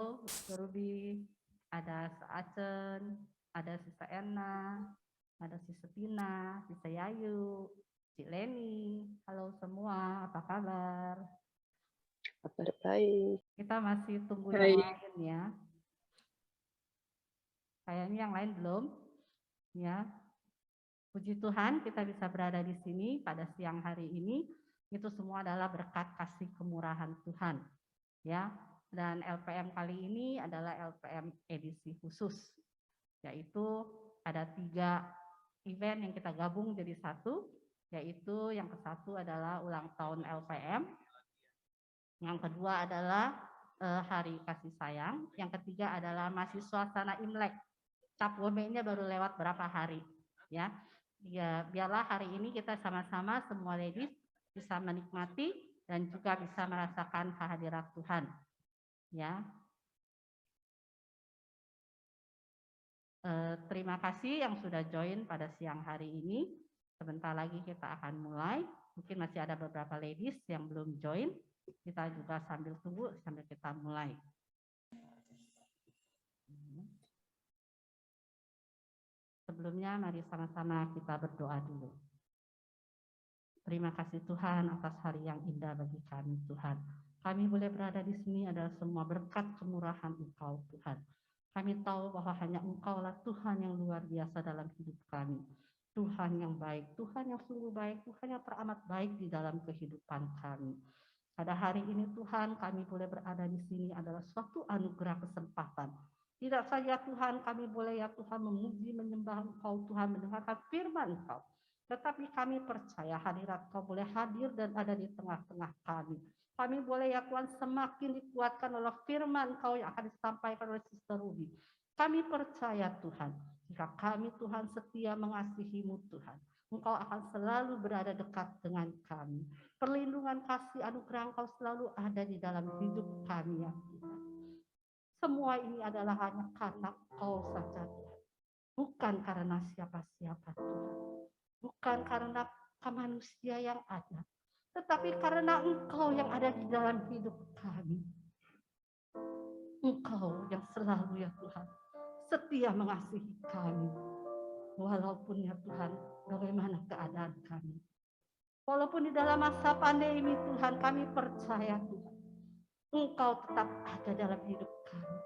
Ruby, ada Acen, ada Sisa Ena, ada Sisa Tina, Sisa Yayu, Cik Leni. Halo semua, apa kabar? Kabar baik. Kita masih tunggu yang lain ya. Kayaknya yang lain belum. Ya. Puji Tuhan kita bisa berada di sini pada siang hari ini. Itu semua adalah berkat kasih kemurahan Tuhan. Ya. Dan LPM kali ini adalah LPM edisi khusus. Yaitu ada 3 event yang kita gabung jadi satu. Yaitu yang ke-1 adalah ulang tahun LPM. Yang kedua adalah Hari Kasih Sayang. Yang ketiga adalah masih suasana Imlek. Cap gome-nya baru lewat berapa hari. Ya, biarlah hari ini kita sama-sama semua ladies bisa menikmati dan juga bisa merasakan kehadiran Tuhan. Ya. Terima kasih yang sudah join pada siang hari ini. Sebentar lagi kita akan mulai. Mungkin masih ada beberapa ladies yang belum join. Kita juga sambil tunggu sambil kita mulai. Sebelumnya mari sama-sama kita berdoa dulu. Terima kasih Tuhan atas hari yang indah bagi kami Tuhan. Kami boleh berada di sini adalah semua berkat kemurahan Engkau Tuhan. Kami tahu bahwa hanya Engkaulah Tuhan yang luar biasa dalam hidup kami. Tuhan yang baik, Tuhan yang sungguh baik, Tuhan yang teramat baik di dalam kehidupan kami. Pada hari ini Tuhan kami boleh berada di sini adalah suatu anugerah kesempatan. Tidak saja Tuhan kami boleh ya Tuhan memuji, menyembah Engkau Tuhan, mendengarkan firman Engkau. Tetapi kami percaya hadirat Engkau boleh hadir dan ada di tengah-tengah kami. Kami boleh ya Tuhan semakin dikuatkan oleh firman Engkau yang akan disampaikan oleh Sister Ruby. Kami percaya Tuhan, jika kami Tuhan setia mengasihi-Mu Tuhan, Engkau akan selalu berada dekat dengan kami. Perlindungan kasih anugerah Engkau selalu ada di dalam hidup kami ya Tuhan. Semua ini adalah hanya karena Engkau saja Tuhan. Bukan karena siapa-siapa Tuhan. Bukan karena manusia yang ada. Tetapi karena Engkau yang ada di dalam hidup kami. Engkau yang selalu ya Tuhan setia mengasihi kami. Walaupun ya Tuhan bagaimana keadaan kami. Walaupun di dalam masa pandemi Tuhan kami percaya Tuhan. Engkau tetap ada dalam hidup kami.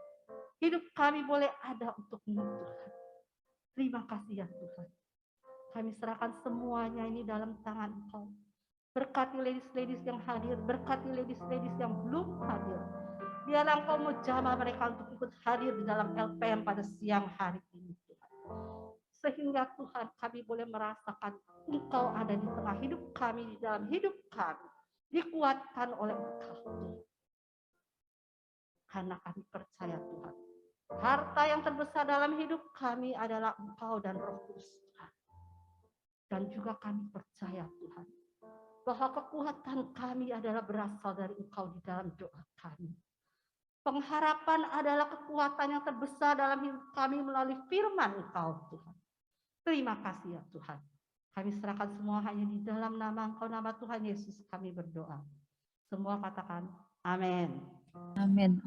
Hidup kami boleh ada untuk-Mu Tuhan. Terima kasih ya Tuhan. Kami serahkan semuanya ini dalam tangan Engkau. Berkati ladies-ladies yang hadir, berkati ladies-ladies yang belum hadir. Biarlah Engkau menjamah mereka untuk ikut hadir di dalam LPM pada siang hari ini Tuhan. Sehingga Tuhan kami boleh merasakan Engkau ada di tengah hidup kami, di dalam hidup kami. Dikuatkan oleh Engkau Tuhan. Karena kami percaya Tuhan. Harta yang terbesar dalam hidup kami adalah Engkau dan Roh Kudus Tuhan. Dan juga kami percaya Tuhan. Bahwa kekuatan kami adalah berasal dari Engkau di dalam doa kami. Pengharapan adalah kekuatan yang terbesar dalam hidup kami melalui firman Engkau Tuhan. Terima kasih ya Tuhan. Kami serahkan semua hanya di dalam nama Engkau, nama Tuhan Yesus kami berdoa. Semua katakan amin. Amin.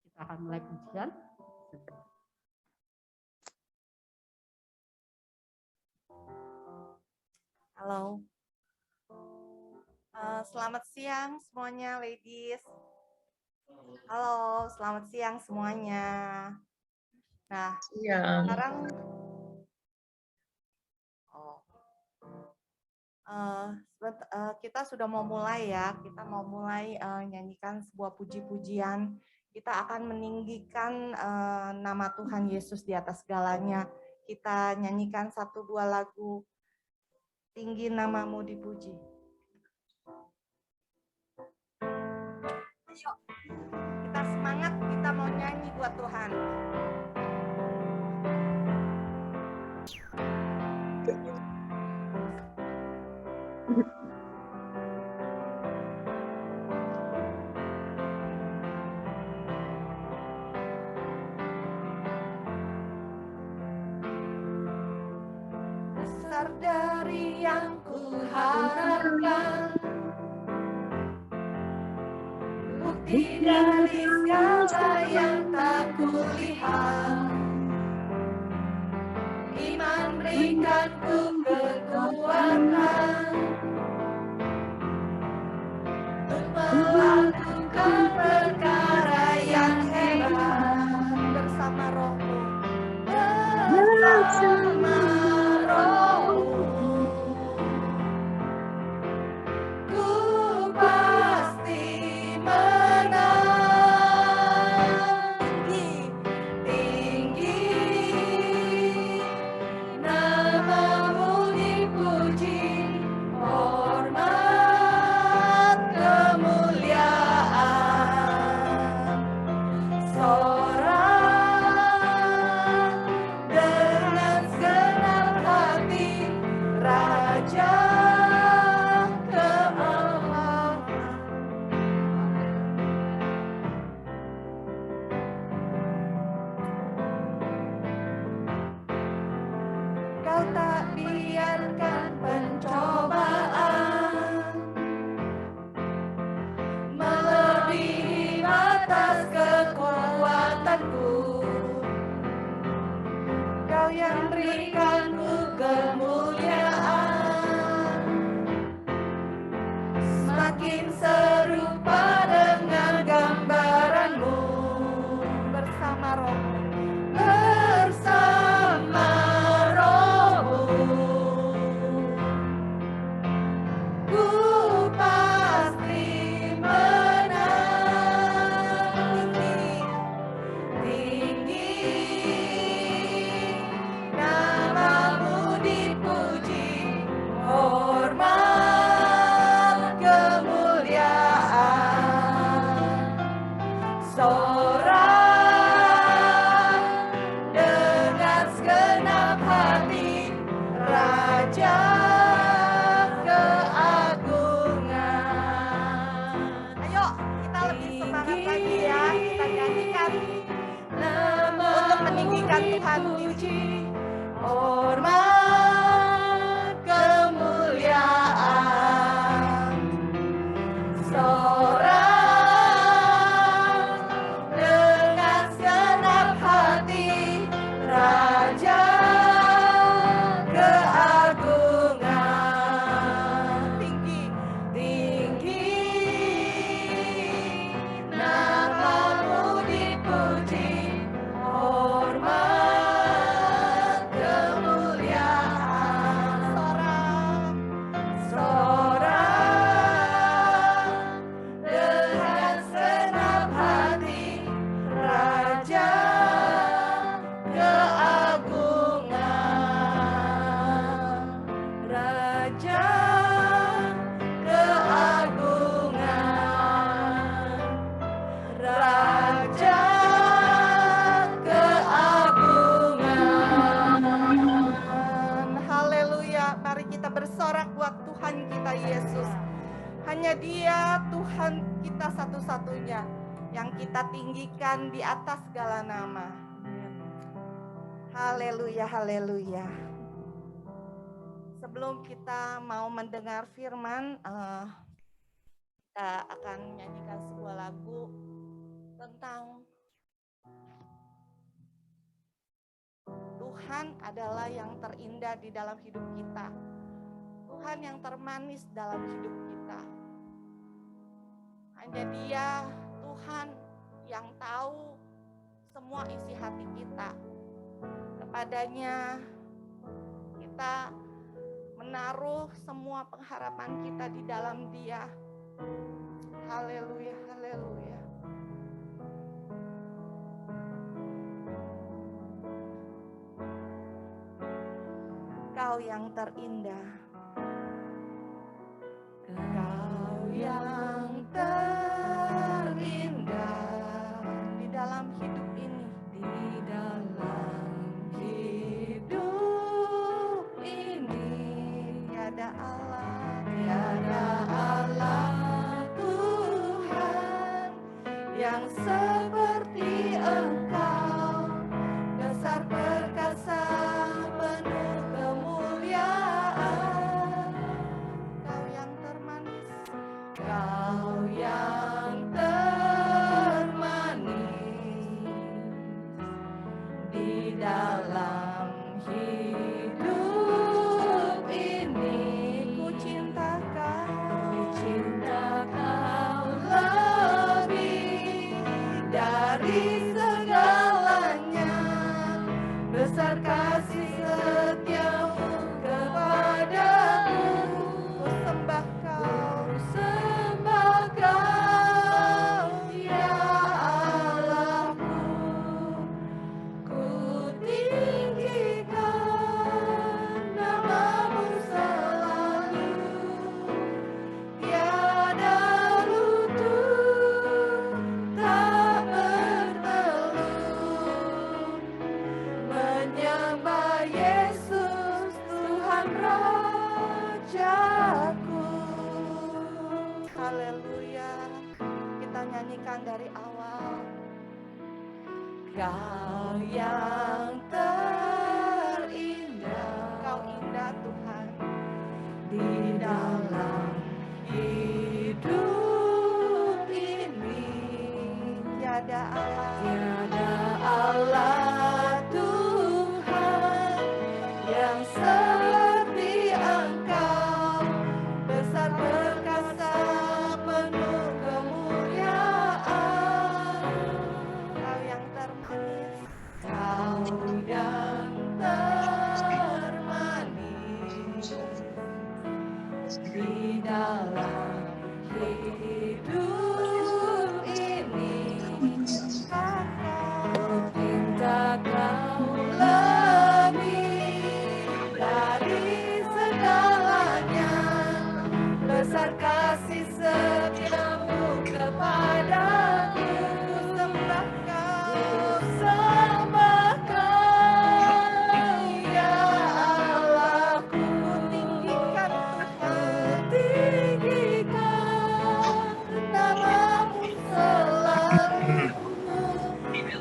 Kita akan mulai pujian. Halo. Selamat siang semuanya ladies. Halo, selamat siang semuanya. Nah, sekarang kita sudah mau mulai ya. Kita mau mulai nyanyikan sebuah puji-pujian. Kita akan meninggikan nama Tuhan Yesus di atas segalanya. Kita nyanyikan 1-2 lagu. Tinggi namamu dipuji. Ayo, kita semangat, kita mau nyanyi buat Tuhan. Besar dari yang ku harapkan, bukti di balik segala yang tak kulihat. Iman berikanku kekuatan untuk melakukan perkara yang hebat bersama Roh-Mu. Bersama Roh-Mu, ku pasti menang. Tinggi namamu dipuji, hormat kemuliaan, sorak dengan segenap hati, Raja keamanan. Kau tak biarkan pencobaan melebihi batas kekuatanku. Kau yang berikanku kemuliaan, semakin serupa dengan gambaranmu. Bersama Roh-Mu, bersama Roh-Mu, ku pasti menang. Tinggi namamu dipuji, hormat kemuliaan, sorak dengan segenap hati, Raja keagungan. Ayo kita lebih semangat lagi ya, kita nyanyikan untuk meninggikan Tuhan. Puji, hormat kemuliaan, sorak dengan segenap hati, Raja keagungan. Tinggi namamu dipuji, hormat kemuliaan, sorak dengan segenap hati, Raja keagungan, Raja keagungan, Raja keagungan. Haleluya, mari kita bersorak buat Tuhan kita Yesus. Hanya Dia Tuhan kita satu-satunya yang kita tinggikan di atas segala nama. Haleluya, haleluya. Sebelum kita mau mendengar firman, kita akan menyanyikan sebuah lagu tentang Tuhan adalah yang terindah di dalam hidup kita. Tuhan yang termanis dalam hidup kita. Hanya Dia, Tuhan, yang tahu semua isi hati kita. Kepadanya kita menaruh semua pengharapan kita di dalam Dia. Haleluya, haleluya. Kau yang terindah, Kau yang terindah di dalam hidup ini, di dalam hidup ini. Tiada Allah, tiada Allah Tuhan yang seperti Engkau, besar perkasa penuh kemuliaan. haleluya. Kita nyanyikan dari awal. Kau yang terindah, Kau indah Tuhan di dalam hidup ini. Tiada Allah Tuhan yang seperti Engkau, besar perkasa penuh kemuliaan. Kau yang termanis, Kau yang termanis di dalam hidup ini. Cinta Kau lebih dari segalanya, besar kasih setiamu kepadaku. Sembah Kau, ya Allahku. Tinggikan Tuhan, tinggikan namamu selalu.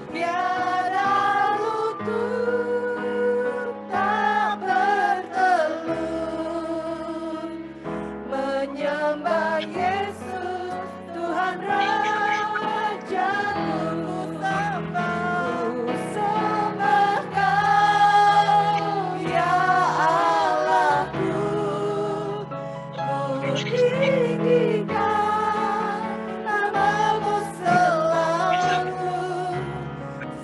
Tiada lutut tak bertelur, menyembah Yesus Tuhan Rajaku. Sembah Kau, ya Allahku. Ku tinggikan namamu selalu.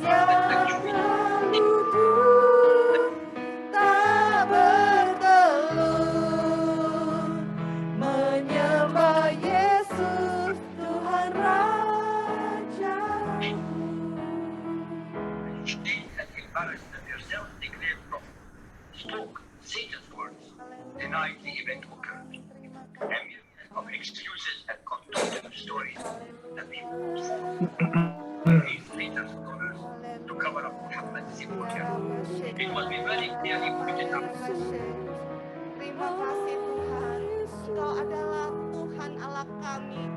Tiada lutut tak bertelur, menyembah Yesus Tuhan Rajaku. Shame and embarrassment yourself declared wrong. Spoke Satan's words, denied the event occurred. A myriad of excuses and contorted stories that they put forth. These leaders and scholars to cover up Muhammad's simple error. It must be very clearly pointed out. Terima kasih Tuhan, Engkau adalah Tuhan Allah kami.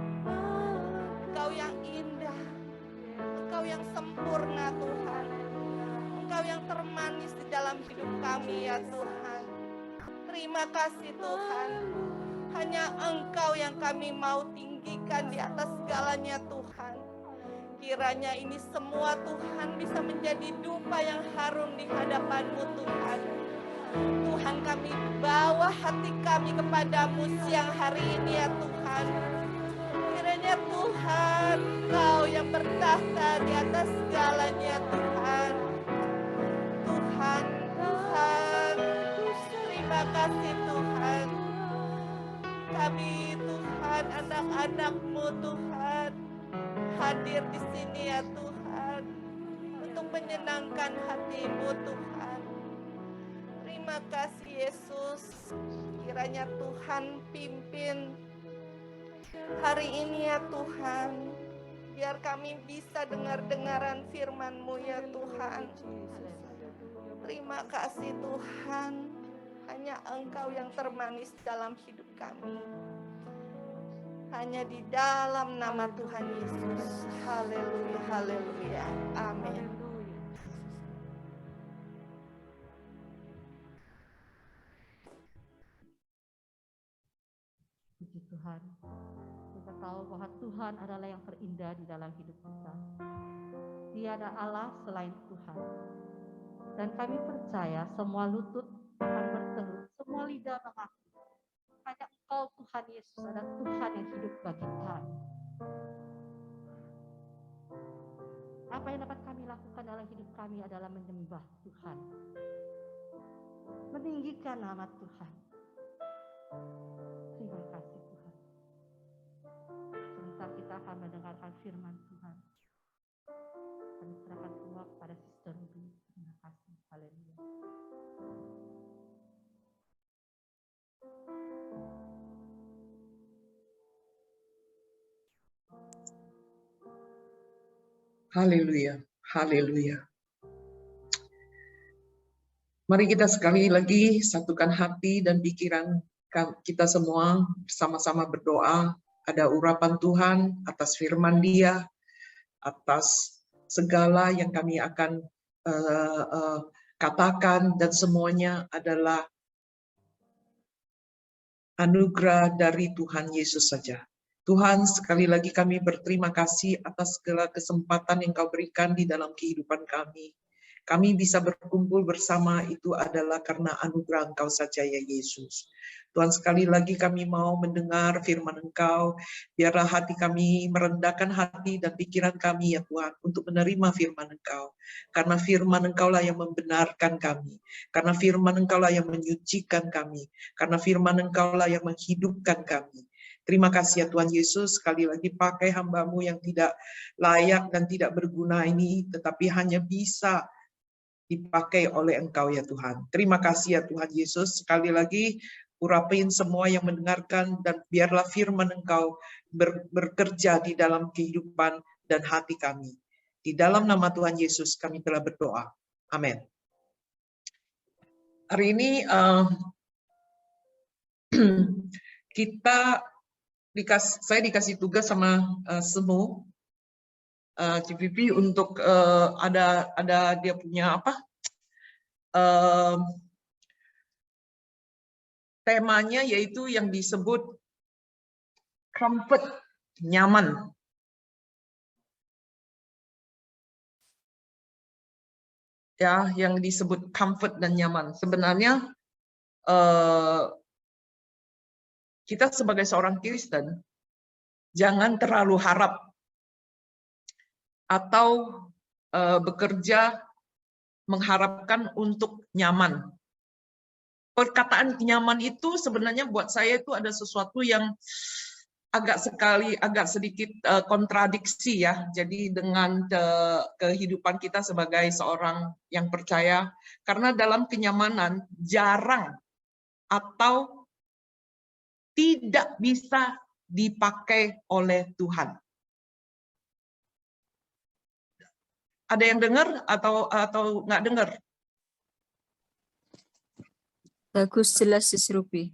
Engkau yang indah, Engkau yang sempurna Tuhan. Engkau yang termanis di dalam hidup kami ya Tuhan. Terima kasih Tuhan. Hanya Engkau yang kami mau tinggikan di atas segalanya Tuhan. Kiranya ini semua Tuhan bisa menjadi dupa yang harum di hadapan-Mu Tuhan. Tuhan, kami bawa hati kami kepadamu siang hari ini ya Tuhan. Kiranya Tuhan, Kau yang bertahta di atas segalanya Tuhan. Tuhan, Tuhan, terima kasih Tuhan. Kami Tuhan, anak-anak-Mu Tuhan, hadir di sini ya Tuhan, untuk menyenangkan hati-Mu Tuhan. Terima kasih Yesus, kiranya Tuhan pimpin hari ini ya Tuhan, biar kami bisa dengar-dengaran firman-Mu ya Tuhan. Terima kasih Tuhan, hanya Engkau yang termanis dalam hidup kami. Hanya di dalam nama Tuhan Yesus. Haleluya, haleluya. Amin. Puji Tuhan. Kita tahu bahwa Tuhan adalah yang terindah di dalam hidup kita. Tiada Allah selain Tuhan. Dan kami percaya semua lutut akan bertelut, semua lidah mengaku. Hanya Engkau Tuhan Yesus adalah Tuhan yang hidup bagi kami. Apa yang dapat kami lakukan dalam hidup kami adalah menyembah Tuhan. Meninggikan nama Tuhan. Terima kasih Tuhan. Sebentar kita akan mendengarkan firman Tuhan. Kami serahkan semua kepada Sister Ruby. Terima kasih. Haleluya. Haleluya, haleluya. Mari kita sekali lagi satukan hati dan pikiran kita semua bersama-sama berdoa ada urapan Tuhan atas firman Dia, atas segala yang kami akan katakan, dan semuanya adalah anugerah dari Tuhan Yesus saja. Tuhan, sekali lagi kami berterima kasih atas segala kesempatan yang Kau berikan di dalam kehidupan kami. Kami bisa berkumpul bersama itu adalah karena anugerah Engkau saja, ya Yesus. Tuhan, sekali lagi kami mau mendengar firman Engkau. Biarlah hati kami merendahkan hati dan pikiran kami, ya Tuhan, untuk menerima firman Engkau. Karena firman Engkau lah yang membenarkan kami. Karena firman Engkau lah yang menyucikan kami. Karena firman Engkau lah yang menghidupkan kami. Terima kasih ya Tuhan Yesus, sekali lagi pakai hamba-Mu yang tidak layak dan tidak berguna ini, tetapi hanya bisa dipakai oleh Engkau ya Tuhan. Terima kasih ya Tuhan Yesus, sekali lagi urapin semua yang mendengarkan, dan biarlah firman Engkau bekerja di dalam kehidupan dan hati kami. Di dalam nama Tuhan Yesus kami telah berdoa. Amin. Hari ini saya dikasih tugas sama Semu CPP untuk ada dia punya apa temanya, yaitu yang disebut comfort, nyaman. Ya, yang disebut comfort dan nyaman. Sebenarnya kita sebagai seorang Kristen jangan terlalu harap atau bekerja mengharapkan untuk nyaman. Perkataan nyaman itu sebenarnya buat saya itu ada sesuatu yang agak sedikit kontradiksi ya. Jadi dengan kehidupan kita sebagai seorang yang percaya, karena dalam kenyamanan jarang atau tidak bisa dipakai oleh Tuhan. Ada yang dengar atau nggak dengar? Bagus, jelas Sis Ruby.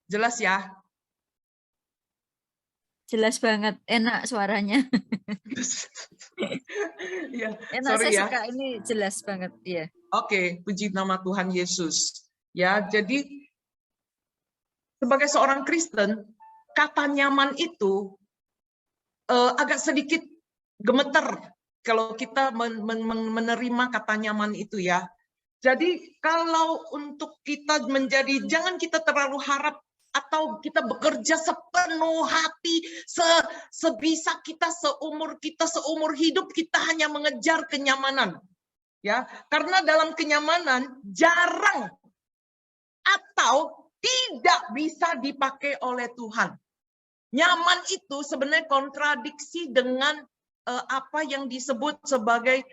Jelas ya? Jelas banget, enak suaranya. Ya, Enak, sorry saya ya. suka ini, jelas banget. Iya. Oke, puji nama Tuhan Yesus. Ya, jadi sebagai seorang Kristen, kata nyaman itu agak sedikit gemeter kalau kita menerima kata nyaman itu ya. Jadi kalau untuk kita menjadi, jangan kita terlalu harap atau kita bekerja sepenuh hati, sebisa kita, seumur hidup kita hanya mengejar kenyamanan. Ya, karena dalam kenyamanan jarang atau tidak bisa dipakai oleh Tuhan. Nyaman itu sebenarnya kontradiksi dengan apa yang disebut sebagai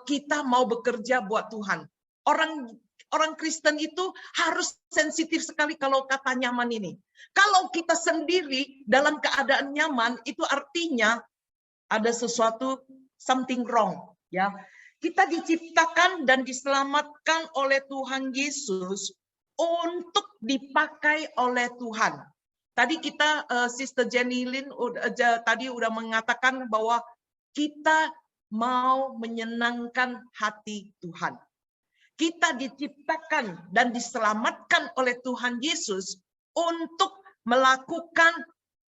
kita mau bekerja buat Tuhan. Orang Kristen itu harus sensitif sekali kalau kata nyaman ini. Kalau kita sendiri dalam keadaan nyaman, itu artinya ada sesuatu, something wrong. Ya, kita diciptakan dan diselamatkan oleh Tuhan Yesus untuk dipakai oleh Tuhan. Tadi kita, Sister Jenny Lin tadi udah mengatakan bahwa kita mau menyenangkan hati Tuhan. Kita diciptakan dan diselamatkan oleh Tuhan Yesus untuk melakukan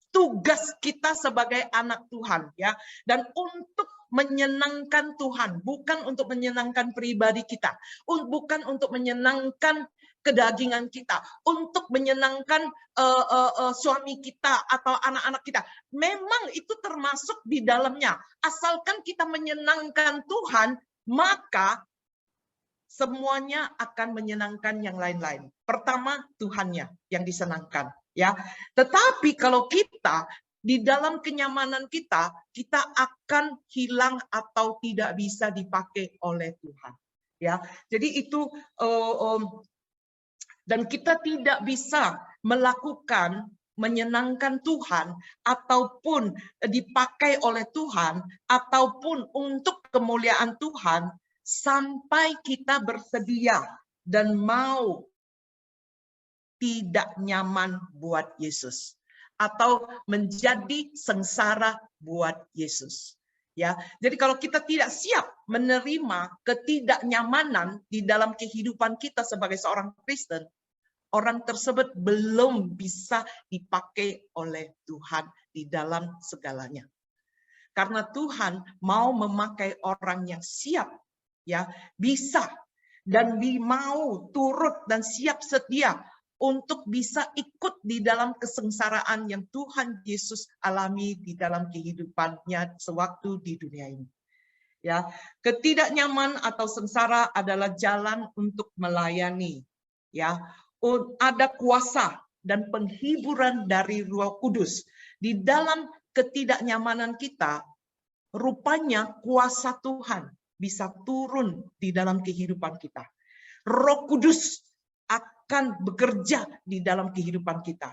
tugas kita sebagai anak Tuhan, ya, dan untuk menyenangkan Tuhan, bukan untuk menyenangkan pribadi kita, bukan untuk menyenangkan kedagingan kita, untuk menyenangkan suami kita atau anak-anak kita. Memang itu termasuk di dalamnya. Asalkan kita menyenangkan Tuhan, maka semuanya akan menyenangkan yang lain-lain. Pertama, Tuhannya yang disenangkan, ya. Tetapi kalau kita di dalam kenyamanan kita akan hilang atau tidak bisa dipakai oleh Tuhan, ya. Jadi itu dan kita tidak bisa melakukan menyenangkan Tuhan ataupun dipakai oleh Tuhan ataupun untuk kemuliaan Tuhan sampai kita bersedia dan mau tidak nyaman buat Yesus atau menjadi sengsara buat Yesus. Ya, jadi kalau kita tidak siap menerima ketidaknyamanan di dalam kehidupan kita sebagai seorang Kristen, orang tersebut belum bisa dipakai oleh Tuhan di dalam segalanya. Karena Tuhan mau memakai orang yang siap, ya, bisa dan mau turut dan siap sedia untuk bisa ikut di dalam kesengsaraan yang Tuhan Yesus alami di dalam kehidupannya sewaktu di dunia ini. Ya, ketidaknyaman atau sengsara adalah jalan untuk melayani. Ya, ada kuasa dan penghiburan dari Roh Kudus di dalam ketidaknyamanan kita. Rupanya kuasa Tuhan bisa turun di dalam kehidupan kita. Roh Kudus akan bekerja di dalam kehidupan kita,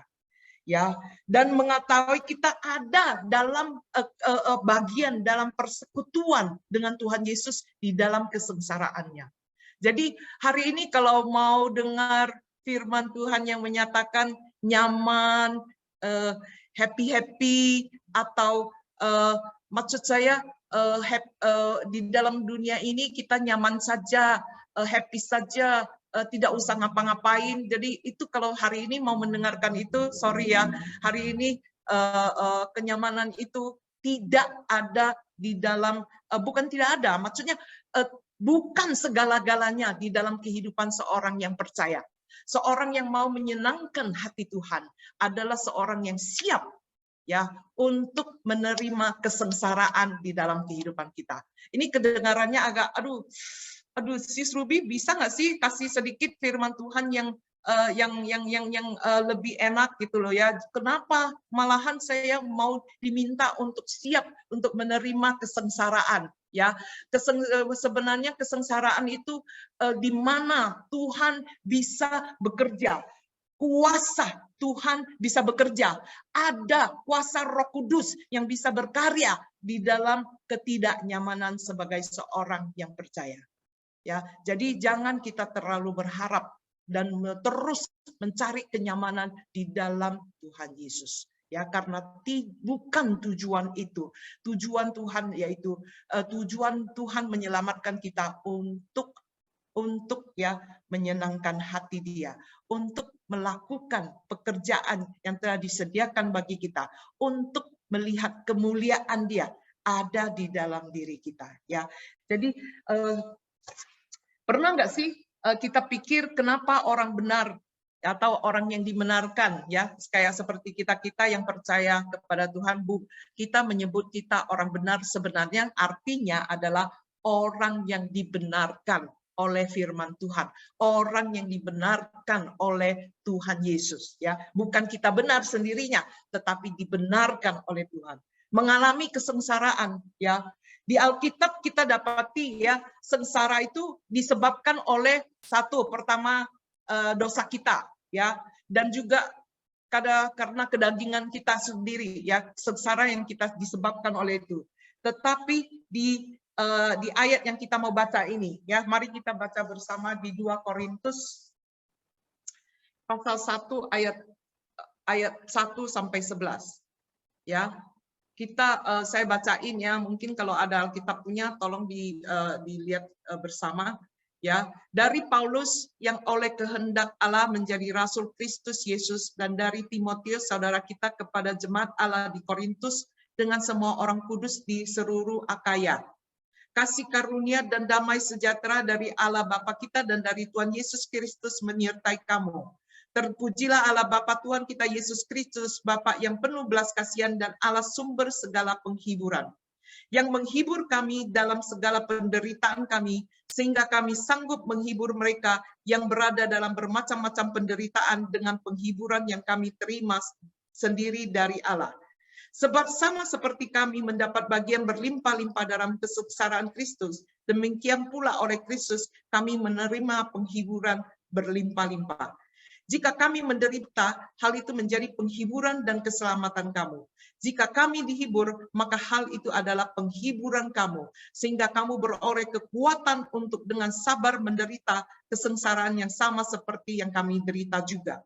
ya, dan mengetahui kita ada dalam bagian dalam persekutuan dengan Tuhan Yesus di dalam kesengsaraannya. Jadi hari ini kalau mau dengar firman Tuhan yang menyatakan nyaman, happy atau maksud saya di dalam dunia ini kita nyaman saja, happy saja, tidak usah ngapa-ngapain. Jadi itu kalau hari ini mau mendengarkan itu, sorry ya, hari ini kenyamanan itu tidak ada di dalam, bukan tidak ada, maksudnya bukan segala-galanya di dalam kehidupan seorang yang percaya. Seorang yang mau menyenangkan hati Tuhan adalah seorang yang siap, ya, untuk menerima kesengsaraan di dalam kehidupan kita. Ini kedengarannya agak, aduh, Sis Ruby bisa nggak sih kasih sedikit firman Tuhan yang lebih enak gitu loh ya. Kenapa malahan saya mau diminta untuk siap untuk menerima kesengsaraan, ya. Sebenarnya kesengsaraan itu di mana Tuhan bisa bekerja. Kuasa Tuhan bisa bekerja. Ada kuasa Roh Kudus yang bisa berkarya di dalam ketidaknyamanan sebagai seorang yang percaya. Ya, jadi jangan kita terlalu berharap dan terus mencari kenyamanan di dalam Tuhan Yesus. Ya, karena bukan tujuan itu. Tujuan Tuhan yaitu tujuan Tuhan menyelamatkan kita untuk ya menyenangkan hati Dia, untuk melakukan pekerjaan yang telah disediakan bagi kita, untuk melihat kemuliaan Dia ada di dalam diri kita. Ya, jadi pernah nggak sih kita pikir kenapa orang benar atau orang yang dibenarkan, ya, kayak seperti kita yang percaya kepada Tuhan, kita menyebut kita orang benar, sebenarnya artinya adalah orang yang dibenarkan oleh firman Tuhan, orang yang dibenarkan oleh Tuhan Yesus, ya, bukan kita benar sendirinya, tetapi dibenarkan oleh Tuhan, mengalami kesengsaraan, ya. Di Alkitab kita dapati, ya, sengsara itu disebabkan oleh satu, pertama dosa kita, ya, dan juga karena kedagingan kita sendiri, ya, sengsara yang kita disebabkan oleh itu. Tetapi di ayat yang kita mau baca ini, ya, mari kita baca bersama di 2 Korintus pasal 1 ayat 1 sampai 11, ya. Saya bacain ya, mungkin kalau ada Alkitab punya tolong dilihat bersama, ya. Dari Paulus yang oleh kehendak Allah menjadi rasul Kristus Yesus, dan dari Timotius saudara kita kepada jemaat Allah di Korintus dengan semua orang kudus di seluruh Akaya. Kasih karunia dan damai sejahtera dari Allah Bapa kita dan dari Tuhan Yesus Kristus menyertai kamu. Terpujilah Allah Bapa Tuhan kita Yesus Kristus, Bapa yang penuh belas kasihan dan Allah sumber segala penghiburan, yang menghibur kami dalam segala penderitaan kami, sehingga kami sanggup menghibur mereka yang berada dalam bermacam-macam penderitaan dengan penghiburan yang kami terima sendiri dari Allah. Sebab sama seperti kami mendapat bagian berlimpah-limpah dalam kesengsaraan Kristus, demikian pula oleh Kristus kami menerima penghiburan berlimpah-limpah. Jika kami menderita, hal itu menjadi penghiburan dan keselamatan kamu. Jika kami dihibur, maka hal itu adalah penghiburan kamu, sehingga kamu beroleh kekuatan untuk dengan sabar menderita kesengsaraan yang sama seperti yang kami derita juga.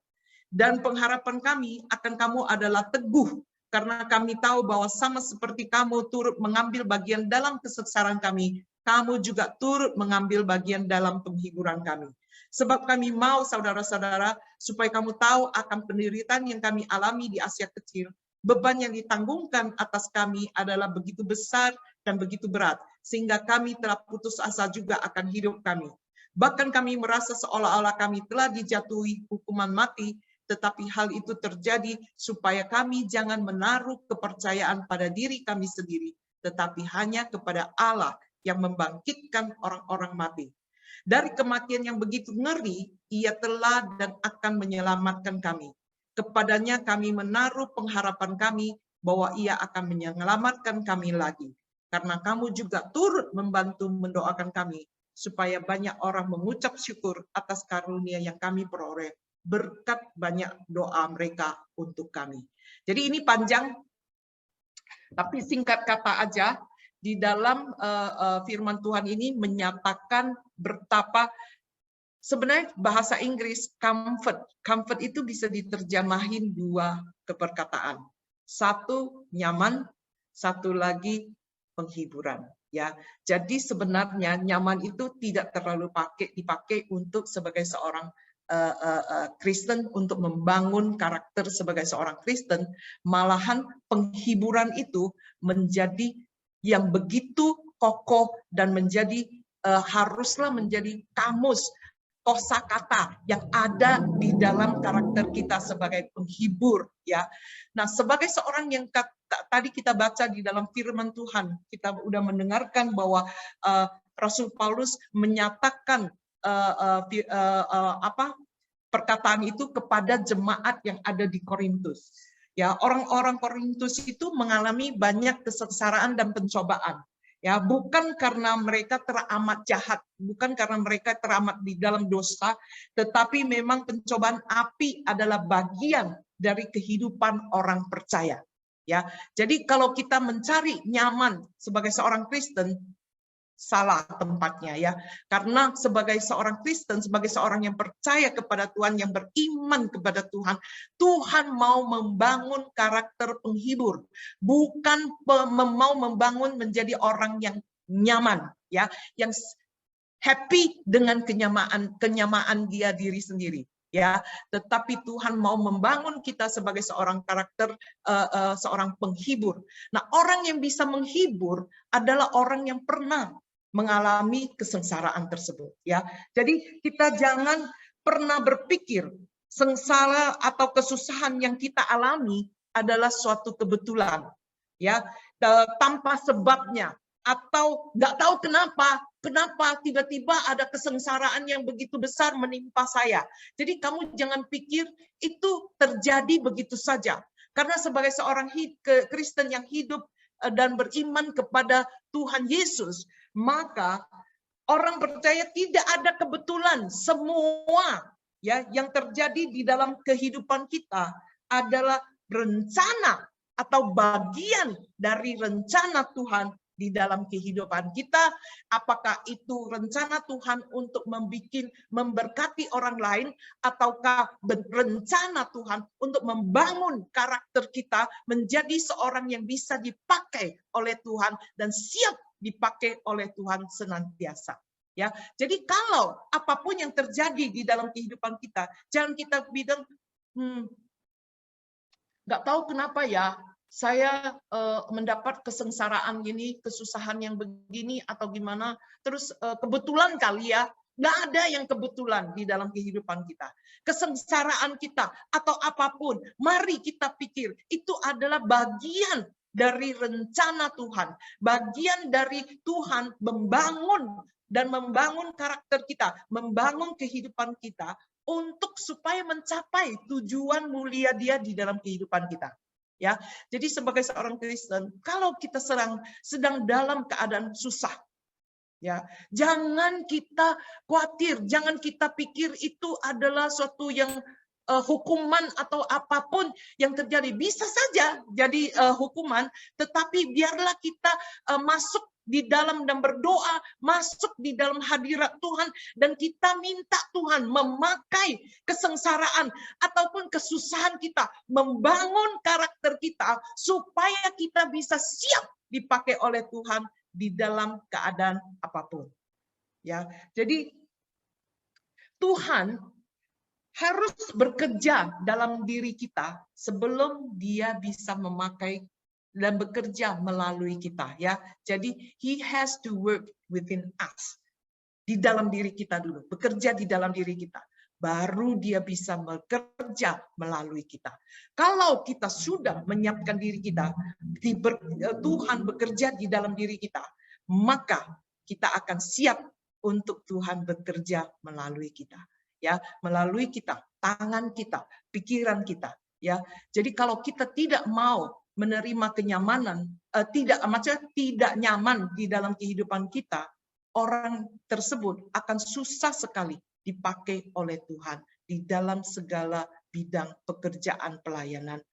dan pengharapan kami akan kamu adalah teguh, karena kami tahu bahwa sama seperti kamu turut mengambil bagian dalam kesengsaraan kami, kamu juga turut mengambil bagian dalam penghiburan kami. Sebab kami mau saudara-saudara, supaya kamu tahu akan penderitaan yang kami alami di Asia Kecil, beban yang ditanggungkan atas kami adalah begitu besar dan begitu berat, sehingga kami telah putus asa juga akan hidup kami. Bahkan kami merasa seolah-olah kami telah dijatuhi hukuman mati, tetapi hal itu terjadi supaya kami jangan menaruh kepercayaan pada diri kami sendiri, tetapi hanya kepada Allah yang membangkitkan orang-orang mati. Dari kematian yang begitu ngeri, Ia telah dan akan menyelamatkan kami. Kepadanya kami menaruh pengharapan kami bahwa Ia akan menyelamatkan kami lagi. Karena kamu juga turut membantu mendoakan kami, supaya banyak orang mengucap syukur atas karunia yang kami peroleh berkat banyak doa mereka untuk kami. Jadi ini panjang, tapi singkat kata aja, di dalam firman Tuhan ini menyatakan betapa sebenarnya bahasa Inggris comfort. Comfort itu bisa diterjemahin dua keperkataan. Satu nyaman, satu lagi penghiburan. Ya, jadi sebenarnya nyaman itu tidak terlalu dipakai untuk sebagai seorang Kristen, untuk membangun karakter sebagai seorang Kristen. Malahan penghiburan itu menjadi yang begitu kokoh dan menjadi haruslah menjadi kamus kosakata yang ada di dalam karakter kita sebagai penghibur, ya. Nah, sebagai seorang yang tadi kita baca di dalam firman Tuhan, kita udah mendengarkan bahwa Rasul Paulus menyatakan perkataan itu kepada jemaat yang ada di Korintus. Ya, orang-orang Korintus itu mengalami banyak kesengsaraan dan pencobaan. Ya, bukan karena mereka teramat jahat, bukan karena mereka teramat di dalam dosa, tetapi memang pencobaan api adalah bagian dari kehidupan orang percaya. Ya, jadi kalau kita mencari nyaman sebagai seorang Kristen, salah tempatnya, ya. Karena sebagai seorang Kristen, sebagai seorang yang percaya kepada Tuhan, yang beriman kepada Tuhan, Tuhan mau membangun karakter penghibur, bukan mau membangun menjadi orang yang nyaman, ya, yang happy dengan kenyamaan dia diri sendiri, ya. Tetapi Tuhan mau membangun kita sebagai seorang karakter, seorang penghibur. Nah, orang yang bisa menghibur adalah orang yang pernah mengalami kesengsaraan tersebut, ya. Jadi kita jangan pernah berpikir sengsara atau kesusahan yang kita alami adalah suatu kebetulan, ya, tanpa sebabnya, atau nggak tahu kenapa tiba-tiba ada kesengsaraan yang begitu besar menimpa saya. Jadi kamu jangan pikir itu terjadi begitu saja, karena sebagai seorang Kristen yang hidup dan beriman kepada Tuhan Yesus, maka orang percaya tidak ada kebetulan. Semua, ya, yang terjadi di dalam kehidupan kita adalah rencana atau bagian dari rencana Tuhan di dalam kehidupan kita. Apakah itu rencana Tuhan untuk memberkati orang lain, ataukah rencana Tuhan untuk membangun karakter kita menjadi seorang yang bisa dipakai oleh Tuhan dan siap dipakai oleh Tuhan senantiasa, ya. Jadi kalau apapun yang terjadi di dalam kehidupan kita, jangan kita bilang nggak tahu kenapa ya saya mendapat kesengsaraan gini, kesusahan yang begini atau gimana, terus kebetulan kali ya. Nggak ada yang kebetulan di dalam kehidupan kita. Kesengsaraan kita atau apapun, mari kita pikir itu adalah bagian dari rencana Tuhan, bagian dari Tuhan membangun karakter kita, membangun kehidupan kita untuk supaya mencapai tujuan mulia Dia di dalam kehidupan kita. Ya, jadi sebagai seorang Kristen, kalau kita sedang dalam keadaan susah, ya, jangan kita khawatir, jangan kita pikir itu adalah suatu yang hukuman atau apapun yang terjadi. Bisa saja jadi hukuman, tetapi biarlah kita masuk di dalam dan berdoa, masuk di dalam hadirat Tuhan, dan kita minta Tuhan memakai kesengsaraan ataupun kesusahan kita, membangun karakter kita supaya kita bisa siap dipakai oleh Tuhan di dalam keadaan apapun. Ya, jadi Tuhan harus bekerja dalam diri kita sebelum Dia bisa memakai dan bekerja melalui kita, ya. Jadi He has to work within us, di dalam diri kita dulu, bekerja di dalam diri kita, baru Dia bisa bekerja melalui kita. Kalau kita sudah menyiapkan diri kita, Tuhan bekerja di dalam diri kita, maka kita akan siap untuk Tuhan bekerja melalui kita. Ya, melalui kita, tangan kita, pikiran kita, ya. Jadi kalau kita tidak mau menerima kenyamanan, tidak nyaman di dalam kehidupan kita, orang tersebut akan susah sekali dipakai oleh Tuhan di dalam segala bidang pekerjaan pelayanan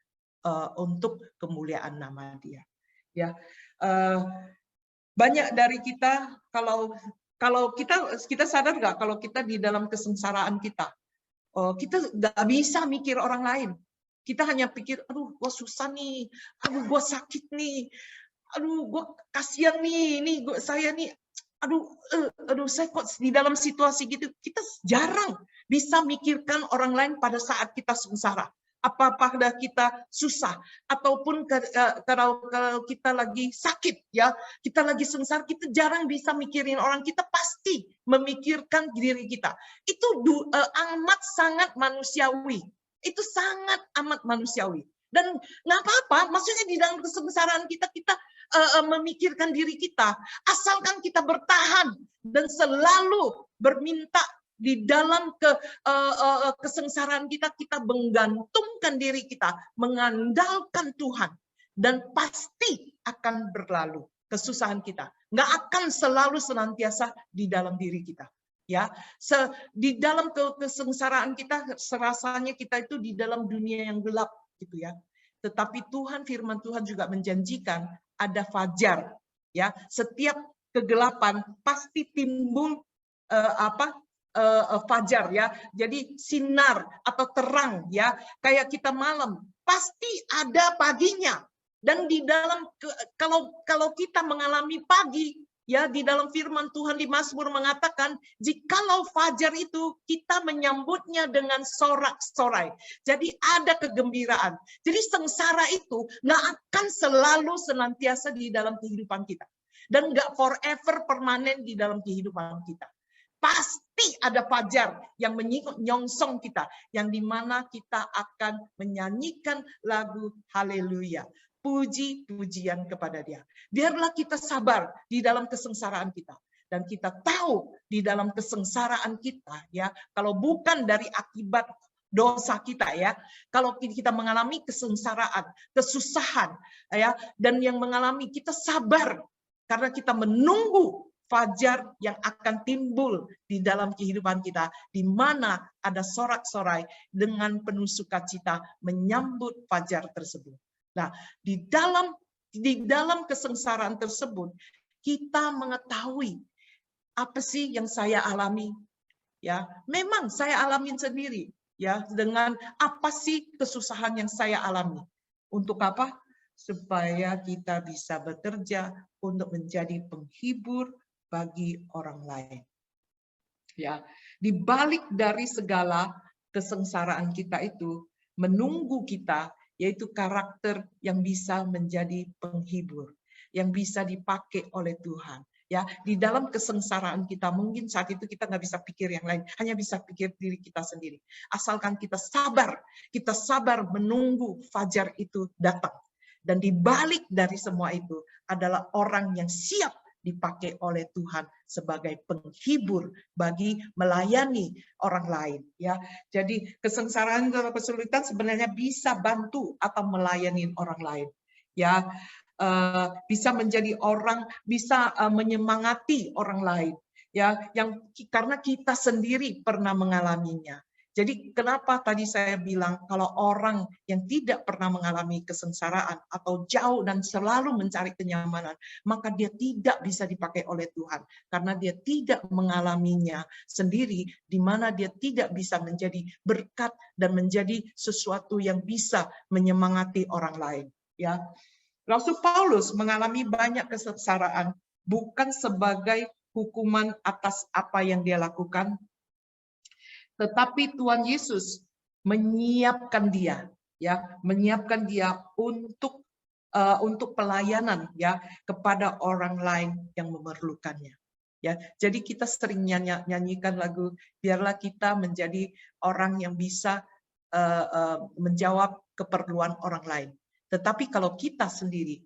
untuk kemuliaan nama Dia. Ya, banyak dari kita kalau kita sadar nggak kalau kita di dalam kesengsaraan kita nggak bisa mikir orang lain. Kita hanya pikir, aduh, gue susah nih, aduh, gue sakit nih, aduh, gue kasihan nih, saya nih, aduh, saya kok di dalam situasi gitu. Kita jarang bisa mikirkan orang lain pada saat kita sengsara. Apa-apa kita susah, ataupun kalau kita lagi sakit, ya, kita lagi sengsara, kita jarang bisa mikirin orang, kita pasti memikirkan diri kita. Itu amat sangat manusiawi. Itu sangat amat manusiawi. Dan nggak apa-apa, maksudnya di dalam kesengsaraan kita memikirkan diri kita, asalkan kita bertahan dan selalu berminta. Di dalam kesengsaraan kita menggantungkan diri kita, mengandalkan Tuhan, dan pasti akan berlalu kesusahan kita. Nggak akan selalu senantiasa di dalam diri kita. Ya, di dalam kesengsaraan kita, serasanya kita itu di dalam dunia yang gelap, gitu ya. Tetapi Tuhan, firman Tuhan juga menjanjikan ada fajar. Ya, setiap kegelapan pasti timbul fajar, ya. Jadi sinar atau terang, ya, kayak kita malam pasti ada paginya. Dan di dalam kalau kita mengalami pagi, ya, di dalam firman Tuhan di Mazmur mengatakan jikalau fajar itu kita menyambutnya dengan sorak-sorai. Jadi ada kegembiraan. Jadi sengsara itu nggak akan selalu senantiasa di dalam kehidupan kita, dan nggak forever permanen di dalam kehidupan kita. Pasti ada fajar yang menyongsong kita, yang dimana kita akan menyanyikan lagu haleluya, puji-pujian kepada Dia. Biarlah kita sabar di dalam kesengsaraan kita, dan kita tahu di dalam kesengsaraan kita, ya, kalau bukan dari akibat dosa kita, ya, kalau kita mengalami kesengsaraan, kesusahan, ya, dan yang mengalami, kita sabar karena kita menunggu fajar yang akan timbul di dalam kehidupan kita, di mana ada sorak-sorai dengan penuh sukacita menyambut fajar tersebut. Nah, di dalam kesengsaraan tersebut, kita mengetahui apa sih yang saya alami. Ya, memang saya alamin sendiri, ya, dengan apa sih kesusahan yang saya alami. Untuk apa? Supaya kita bisa bekerja untuk menjadi penghibur bagi orang lain. Ya, di balik dari segala kesengsaraan kita itu, menunggu kita, yaitu karakter yang bisa menjadi penghibur, yang bisa dipakai oleh Tuhan. Ya, di dalam kesengsaraan kita, mungkin saat itu kita nggak bisa pikir yang lain, hanya bisa pikir diri kita sendiri. Asalkan kita sabar menunggu fajar itu datang. Dan di balik dari semua itu adalah orang yang siap dipakai oleh Tuhan sebagai penghibur bagi melayani orang lain, ya. Jadi kesengsaraan atau kesulitan sebenarnya bisa bantu atau melayani orang lain, ya. Bisa menjadi orang, bisa menyemangati orang lain, ya, yang karena kita sendiri pernah mengalaminya, Jadi kenapa tadi saya bilang kalau orang yang tidak pernah mengalami kesengsaraan atau jauh dan selalu mencari kenyamanan, maka dia tidak bisa dipakai oleh Tuhan. Karena dia tidak mengalaminya sendiri, di mana dia tidak bisa menjadi berkat dan menjadi sesuatu yang bisa menyemangati orang lain. Ya, Rasul Paulus mengalami banyak kesengsaraan bukan sebagai hukuman atas apa yang dia lakukan, tetapi Tuhan Yesus menyiapkan dia, ya, menyiapkan dia untuk pelayanan, ya, kepada orang lain yang memerlukannya. Ya, jadi kita sering nyanyikan lagu, biarlah kita menjadi orang yang bisa menjawab keperluan orang lain. Tetapi kalau kita sendiri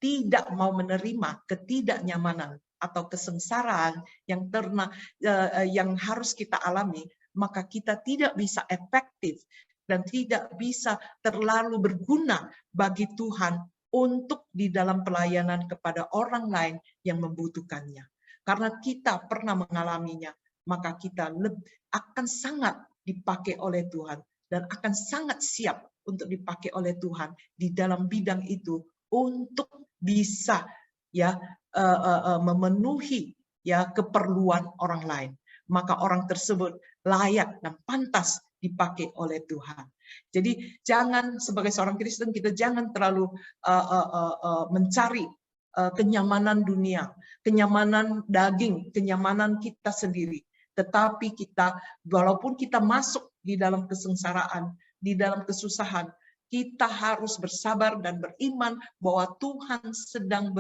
tidak mau menerima ketidaknyamanan atau kesengsaraan yang harus kita alami, maka kita tidak bisa efektif dan tidak bisa terlalu berguna bagi Tuhan untuk di dalam pelayanan kepada orang lain yang membutuhkannya. Karena kita pernah mengalaminya, maka kita akan sangat dipakai oleh Tuhan dan akan sangat siap untuk dipakai oleh Tuhan di dalam bidang itu untuk bisa ya memenuhi ya keperluan orang lain. Maka orang tersebut layak dan pantas dipakai oleh Tuhan. Jadi jangan sebagai seorang Kristen kita jangan terlalu mencari kenyamanan dunia, kenyamanan daging, kenyamanan kita sendiri. Tetapi kita, walaupun kita masuk di dalam kesengsaraan, di dalam kesusahan, kita harus bersabar dan beriman bahwa Tuhan sedang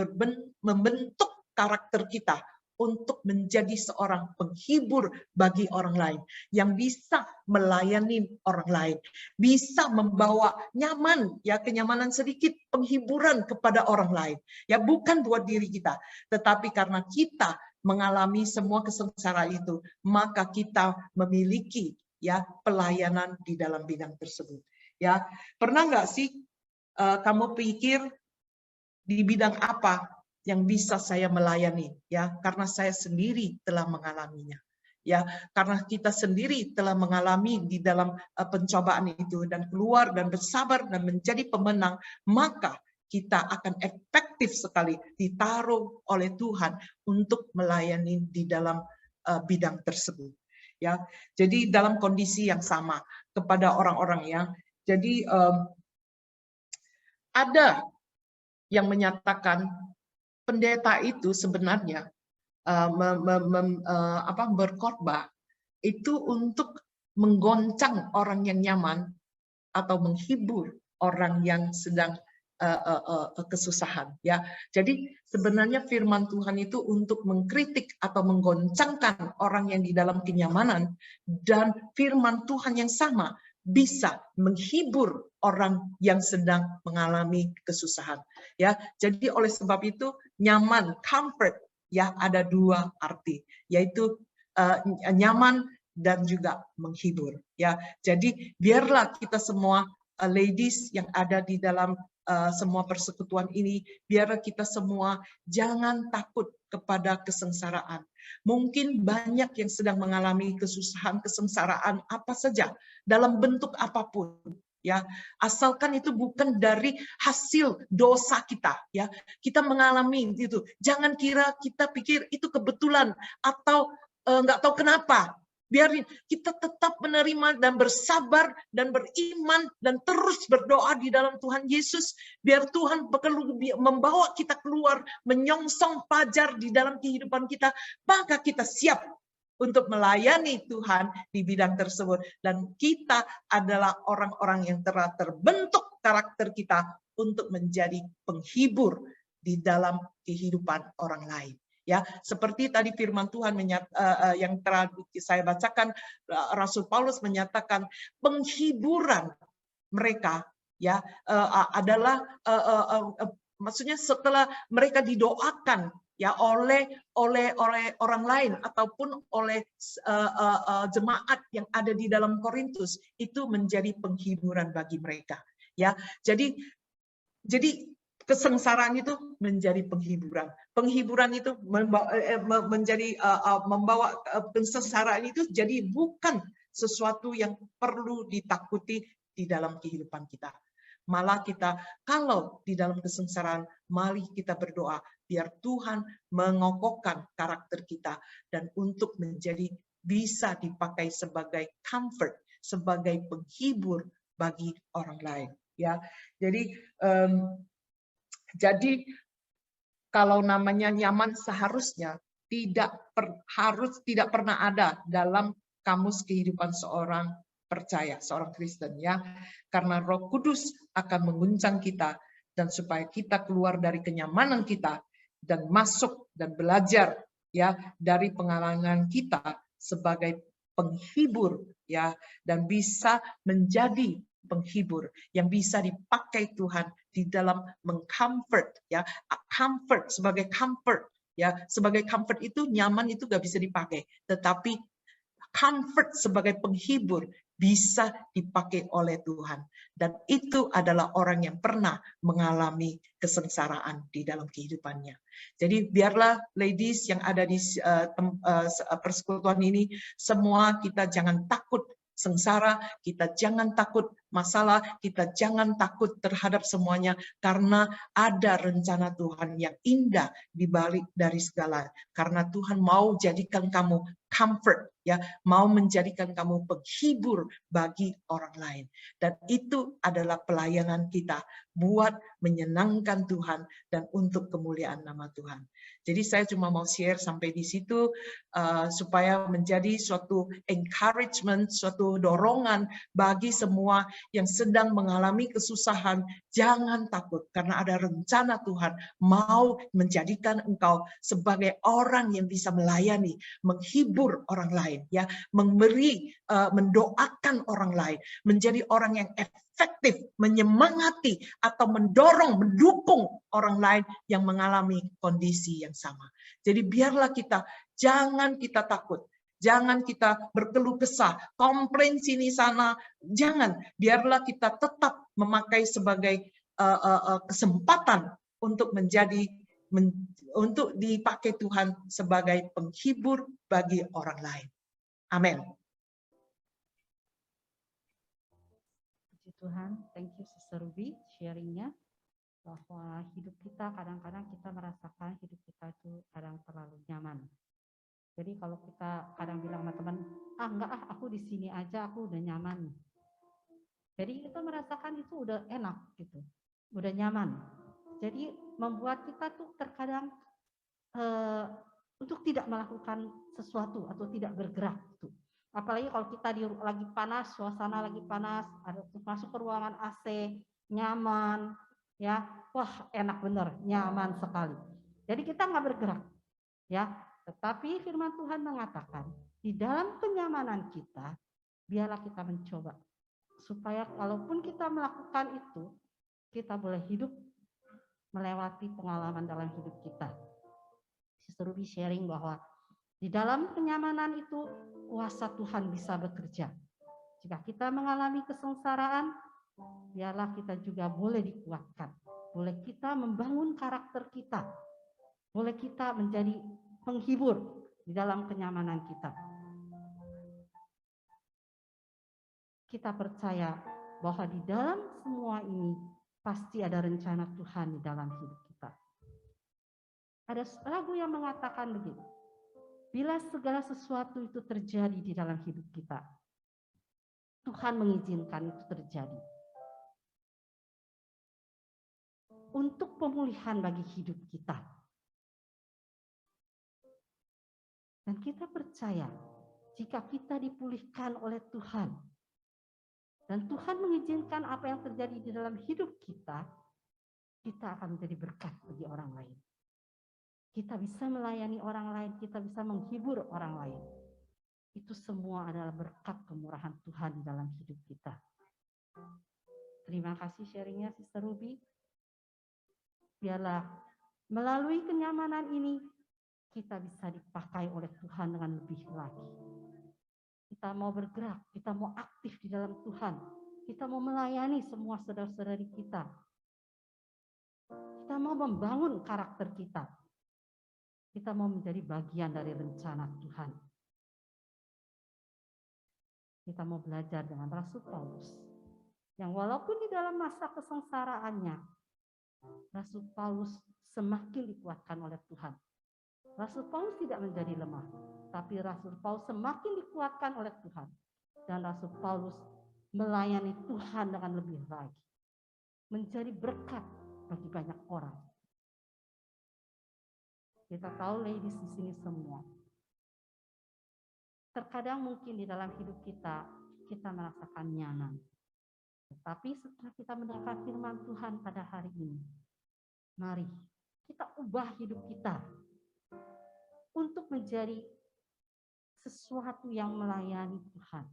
membentuk karakter kita untuk menjadi seorang penghibur bagi orang lain, yang bisa melayani orang lain, bisa membawa nyaman, ya, kenyamanan sedikit, penghiburan kepada orang lain, ya, bukan buat diri kita, tetapi karena kita mengalami semua kesengsaraan itu, maka kita memiliki ya pelayanan di dalam bidang tersebut. Ya, pernah nggak sih kamu pikir di bidang apa yang bisa saya melayani, ya, karena saya sendiri telah mengalaminya, ya, karena kita sendiri telah mengalami di dalam pencobaan itu dan keluar dan bersabar dan menjadi pemenang, maka kita akan efektif sekali ditaruh oleh Tuhan untuk melayani di dalam bidang tersebut, ya. Jadi dalam kondisi yang sama kepada orang-orang yang, jadi ada yang menyatakan pendeta itu sebenarnya berkhotbah itu untuk menggoncang orang yang nyaman atau menghibur orang yang sedang kesusahan, ya. Jadi sebenarnya firman Tuhan itu untuk mengkritik atau menggoncangkan orang yang di dalam kenyamanan, dan firman Tuhan yang sama bisa menghibur orang yang sedang mengalami kesusahan, ya. Jadi oleh sebab itu nyaman, comfort, ya, ada dua arti, yaitu nyaman dan juga menghibur, ya. Jadi biarlah kita semua ladies yang ada di dalam semua persekutuan ini, biarlah kita semua jangan takut kepada kesengsaraan. Mungkin banyak yang sedang mengalami kesusahan, kesengsaraan apa saja, dalam bentuk apapun, ya, asalkan itu bukan dari hasil dosa kita, ya. Kita mengalami itu, jangan kira kita pikir itu kebetulan atau nggak tahu kenapa. Biarin kita tetap menerima dan bersabar dan beriman dan terus berdoa di dalam Tuhan Yesus, biar Tuhan perlu membawa kita keluar menyongsong fajar di dalam kehidupan kita, maka kita siap untuk melayani Tuhan di bidang tersebut, dan kita adalah orang-orang yang telah terbentuk karakter kita untuk menjadi penghibur di dalam kehidupan orang lain. Ya, seperti tadi firman Tuhan yang telah saya bacakan, Rasul Paulus menyatakan penghiburan mereka, ya, adalah maksudnya setelah mereka didoakan, ya, oleh orang lain ataupun oleh jemaat yang ada di dalam Korintus, itu menjadi penghiburan bagi mereka, ya. Jadi kesengsaraan itu menjadi penghiburan. Penghiburan itu membawa kesengsaraan itu jadi bukan sesuatu yang perlu ditakuti di dalam kehidupan kita. Malah kita, kalau di dalam kesengsaraan, mari kita berdoa biar Tuhan mengokohkan karakter kita dan untuk menjadi bisa dipakai sebagai comfort, sebagai penghibur bagi orang lain. Ya, jadi kalau namanya nyaman seharusnya tidak pernah ada dalam kamus kehidupan seorang percaya, seorang Kristen, ya. Karena Roh Kudus akan mengguncang kita dan supaya kita keluar dari kenyamanan kita dan masuk dan belajar ya dari pengalaman kita sebagai penghibur ya, dan bisa menjadi penghibur yang bisa dipakai Tuhan di dalam mengcomfort ya. Comfort sebagai comfort ya, sebagai comfort itu nyaman itu gak bisa dipakai, tetapi comfort sebagai penghibur bisa dipakai oleh Tuhan, dan itu adalah orang yang pernah mengalami kesengsaraan di dalam kehidupannya. Jadi biarlah ladies yang ada di persekutuan ini, semua kita jangan takut sengsara, kita jangan takut masalah, kita jangan takut terhadap semuanya, karena ada rencana Tuhan yang indah di balik dari segala. Karena Tuhan mau jadikan kamu comfort, ya, mau menjadikan kamu penghibur bagi orang lain. Dan itu adalah pelayanan kita buat menyenangkan Tuhan dan untuk kemuliaan nama Tuhan. Jadi saya cuma mau share sampai di situ supaya menjadi suatu encouragement, suatu dorongan bagi semua yang sedang mengalami kesusahan. Jangan takut, karena ada rencana Tuhan mau menjadikan engkau sebagai orang yang bisa melayani, menghibur orang lain, ya, memberi, mendoakan orang lain, menjadi orang yang efektif, menyemangati atau mendorong, mendukung orang lain yang mengalami kondisi yang sama. Jadi biarlah kita, jangan kita takut, jangan kita berkeluh kesah, komplain sini sana, jangan. Biarlah kita tetap memakai sebagai kesempatan untuk untuk dipakai Tuhan sebagai penghibur bagi orang lain. Amin. Puji Tuhan, thank you Sister Ruby sharingnya, bahwa hidup kita kadang-kadang kita merasakan hidup kita itu kadang terlalu nyaman. Jadi kalau kita kadang bilang sama teman, enggak aku di sini aja, aku udah nyaman. Jadi kita merasakan itu udah enak gitu, udah nyaman. Jadi membuat kita tuh terkadang untuk tidak melakukan sesuatu atau tidak bergerak gitu. Apalagi kalau kita lagi panas, suasana lagi panas, ada masuk ke ruangan AC, nyaman, ya, wah enak bener, nyaman sekali. Jadi kita nggak bergerak, ya. Tetapi firman Tuhan mengatakan di dalam kenyamanan kita, biarlah kita mencoba supaya kalaupun kita melakukan itu, kita boleh hidup melewati pengalaman dalam hidup kita. Sister Ruby sharing bahwa di dalam kenyamanan itu kuasa Tuhan bisa bekerja. Jika kita mengalami kesengsaraan, biarlah kita juga boleh dikuatkan. Boleh kita membangun karakter kita. Boleh kita menjadi penghibur di dalam kenyamanan kita. Kita percaya bahwa di dalam semua ini pasti ada rencana Tuhan di dalam hidup kita. Ada lagu yang mengatakan begitu. Bila segala sesuatu itu terjadi di dalam hidup kita, Tuhan mengizinkan itu terjadi. Untuk pemulihan bagi hidup kita. Dan kita percaya, jika kita dipulihkan oleh Tuhan, dan Tuhan mengizinkan apa yang terjadi di dalam hidup kita, kita akan menjadi berkat bagi orang lain. Kita bisa melayani orang lain, kita bisa menghibur orang lain. Itu semua adalah berkat kemurahan Tuhan di dalam hidup kita. Terima kasih sharingnya Sister Ruby. Biarlah melalui kenyamanan ini, kita bisa dipakai oleh Tuhan dengan lebih lagi. Kita mau bergerak, kita mau aktif di dalam Tuhan. Kita mau melayani semua saudara-saudari kita. Kita mau membangun karakter kita. Kita mau menjadi bagian dari rencana Tuhan. kita mau belajar dengan Rasul Paulus. Yang walaupun di dalam masa kesengsaraannya, Rasul Paulus semakin dikuatkan oleh Tuhan. Rasul Paulus tidak menjadi lemah, tapi Rasul Paulus semakin dikuatkan oleh Tuhan. Dan Rasul Paulus melayani Tuhan dengan lebih lagi. Menjadi berkat bagi banyak orang. Kita tahu ladies di sini semua. Terkadang mungkin di dalam hidup kita merasakan nyaman. Tetapi setelah kita mendengar firman Tuhan pada hari ini, mari kita ubah hidup kita untuk menjadi sesuatu yang melayani Tuhan.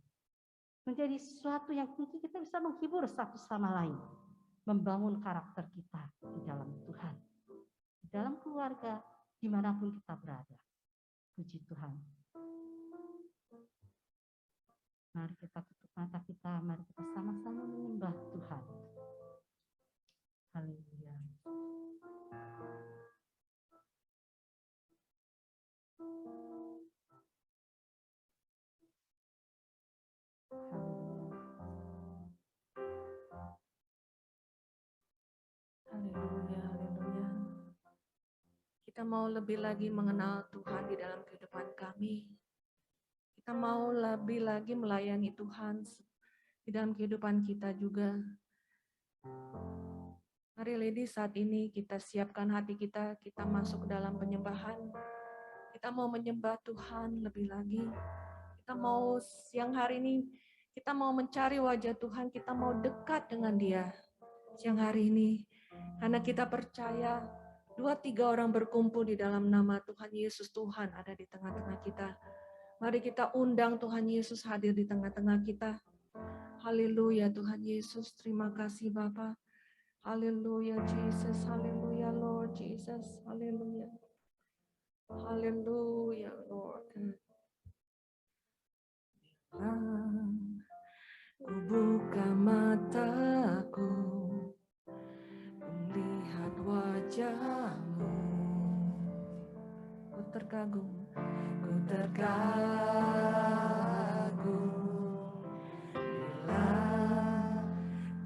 Menjadi sesuatu yang mungkin kita bisa menghibur satu sama lain. Membangun karakter kita di dalam Tuhan. Di dalam keluarga, dimanapun kita berada. Puji Tuhan. Mari kita tutup mata kita, mari kita sama-sama menyembah Tuhan. Haleluya. Haleluya, haleluya. Kita mau lebih lagi mengenal Tuhan di dalam kehidupan kami. Kita mau lebih lagi melayani Tuhan di dalam kehidupan kita juga. Mari lady, saat ini kita siapkan hati kita masuk ke dalam penyembahan. Kita mau menyembah Tuhan lebih lagi. Kita mau siang hari ini, kita mau mencari wajah Tuhan, kita mau dekat dengan Dia. Siang hari ini, karena kita percaya 2-3 orang berkumpul di dalam nama Tuhan Yesus, Tuhan ada di tengah-tengah kita. Mari kita undang Tuhan Yesus hadir di tengah-tengah kita. Haleluya Tuhan Yesus, terima kasih Bapa. Haleluya Jesus, haleluya Lord Jesus, haleluya. Haleluya Lord. Ku buka mataku, melihat wajah-Mu. Ku terkagum bila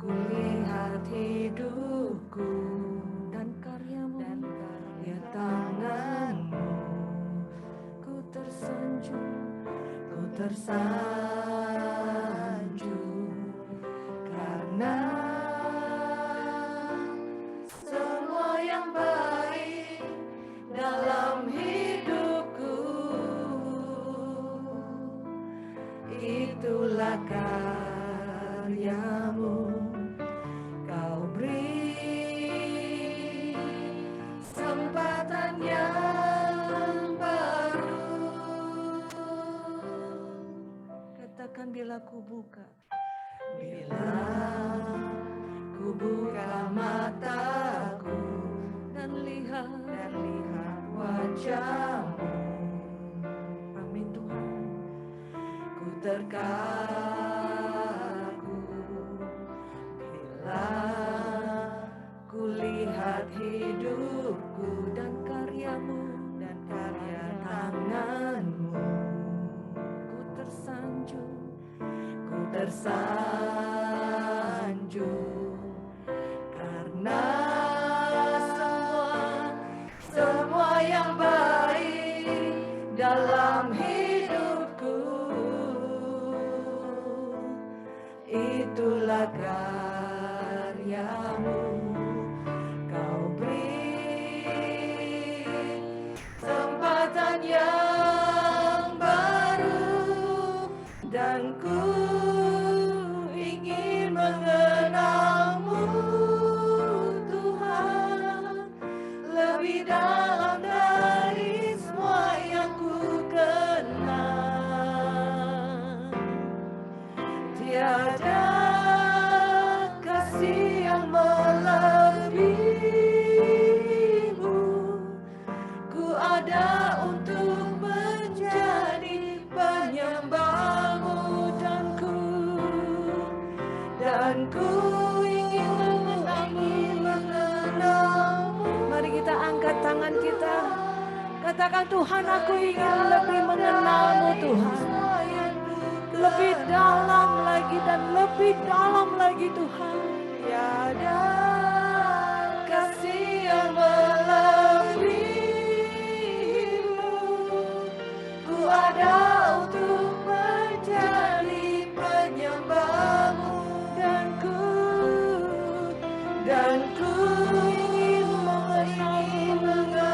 ku lihat hidupku dan karya-Mu, lihat tangan-Mu. Ku tersanjung karena semua yang baik dalam hidupku, itulah karya-Mu. Kau beri kesempatan yang baru. Katakan bila ku buka mataku dan lihat wajah-Mu. Amin Tuhan. Ku terkagum bila ku lihat hidupku dan karya-Mu dan karya tangan-Mu. Ku tersanjung karena semua yang baik dalam hidupku, itulah karya-Mu. Kau beri kesempatan yang baru dan ku ingin mengenal-Mu Tuhan lebih dalam dari semua yang ku kenal. Tiada kasih yang melebihi-Mu. Ku ada untuk menjadi penyembah-Mu dan ku ingin mengenal-Mu. Mari kita angkat tangan kita. Katakan, Tuhan, aku ingin lebih mengenal-Mu Tuhan. Lebih dalam lagi dan lebih dalam lagi Tuhan. Tiada kasih yang melebihimu, ku ada untuk menjadi penyembahmu, dan ku ingin mengenalmu,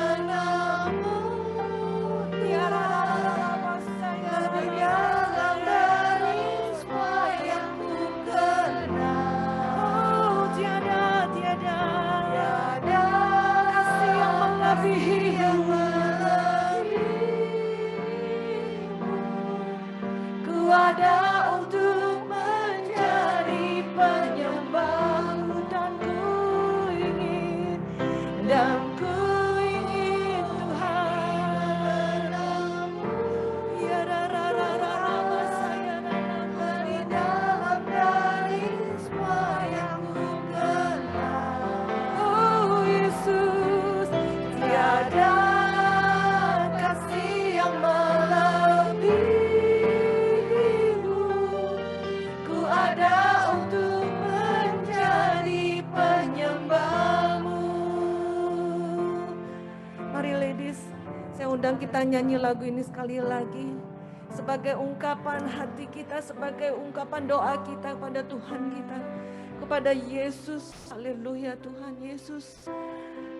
lebih dalam dari semua yang ku kenal. Tiada Kasih yang melebihimu, ku ada untuk menjadi penyembahmu, dan ku ingin Tuhan ya lebih dalam dari semua yang ku kenal. Oh Yesus, tiada kasih yang melebihimu, ku ada untuk menjadi penyembahmu. Mari ladies, saya undang kita nyanyi lagu ini sekali lagi. Sebagai ungkapan hati kita, sebagai ungkapan doa kita kepada Tuhan kita, kepada Yesus. Haleluya Tuhan Yesus.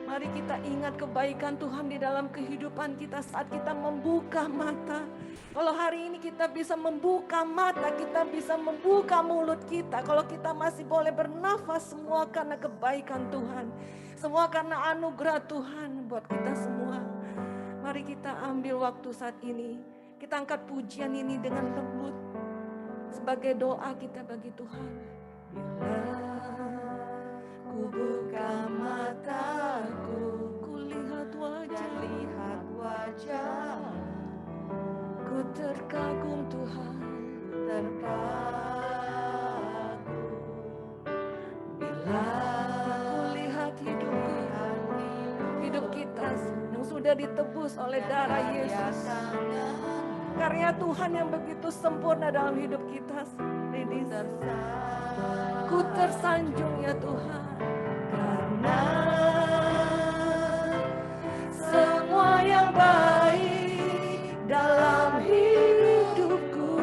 Mari kita ingat kebaikan Tuhan di dalam kehidupan kita saat kita membuka mata. Kalau hari ini kita bisa membuka mata, kita bisa membuka mulut kita. Kalau kita masih boleh bernafas, semua karena kebaikan Tuhan. Semua karena anugerah Tuhan buat kita semua. Mari kita ambil waktu saat ini. Kita angkat pujian ini dengan lembut. Sebagai doa kita bagi Tuhan. Ku buka mataku, Ku lihat wajah, ku terkagum Tuhan. terkagum. Bila Ku lihat hidupku, hidup kita yang sudah ditebus oleh darah Yesus. Karya Tuhan yang begitu sempurna dalam hidup kita. Ladies, ku tersanjung ya Tuhan. karena semua yang baik dalam hidupku.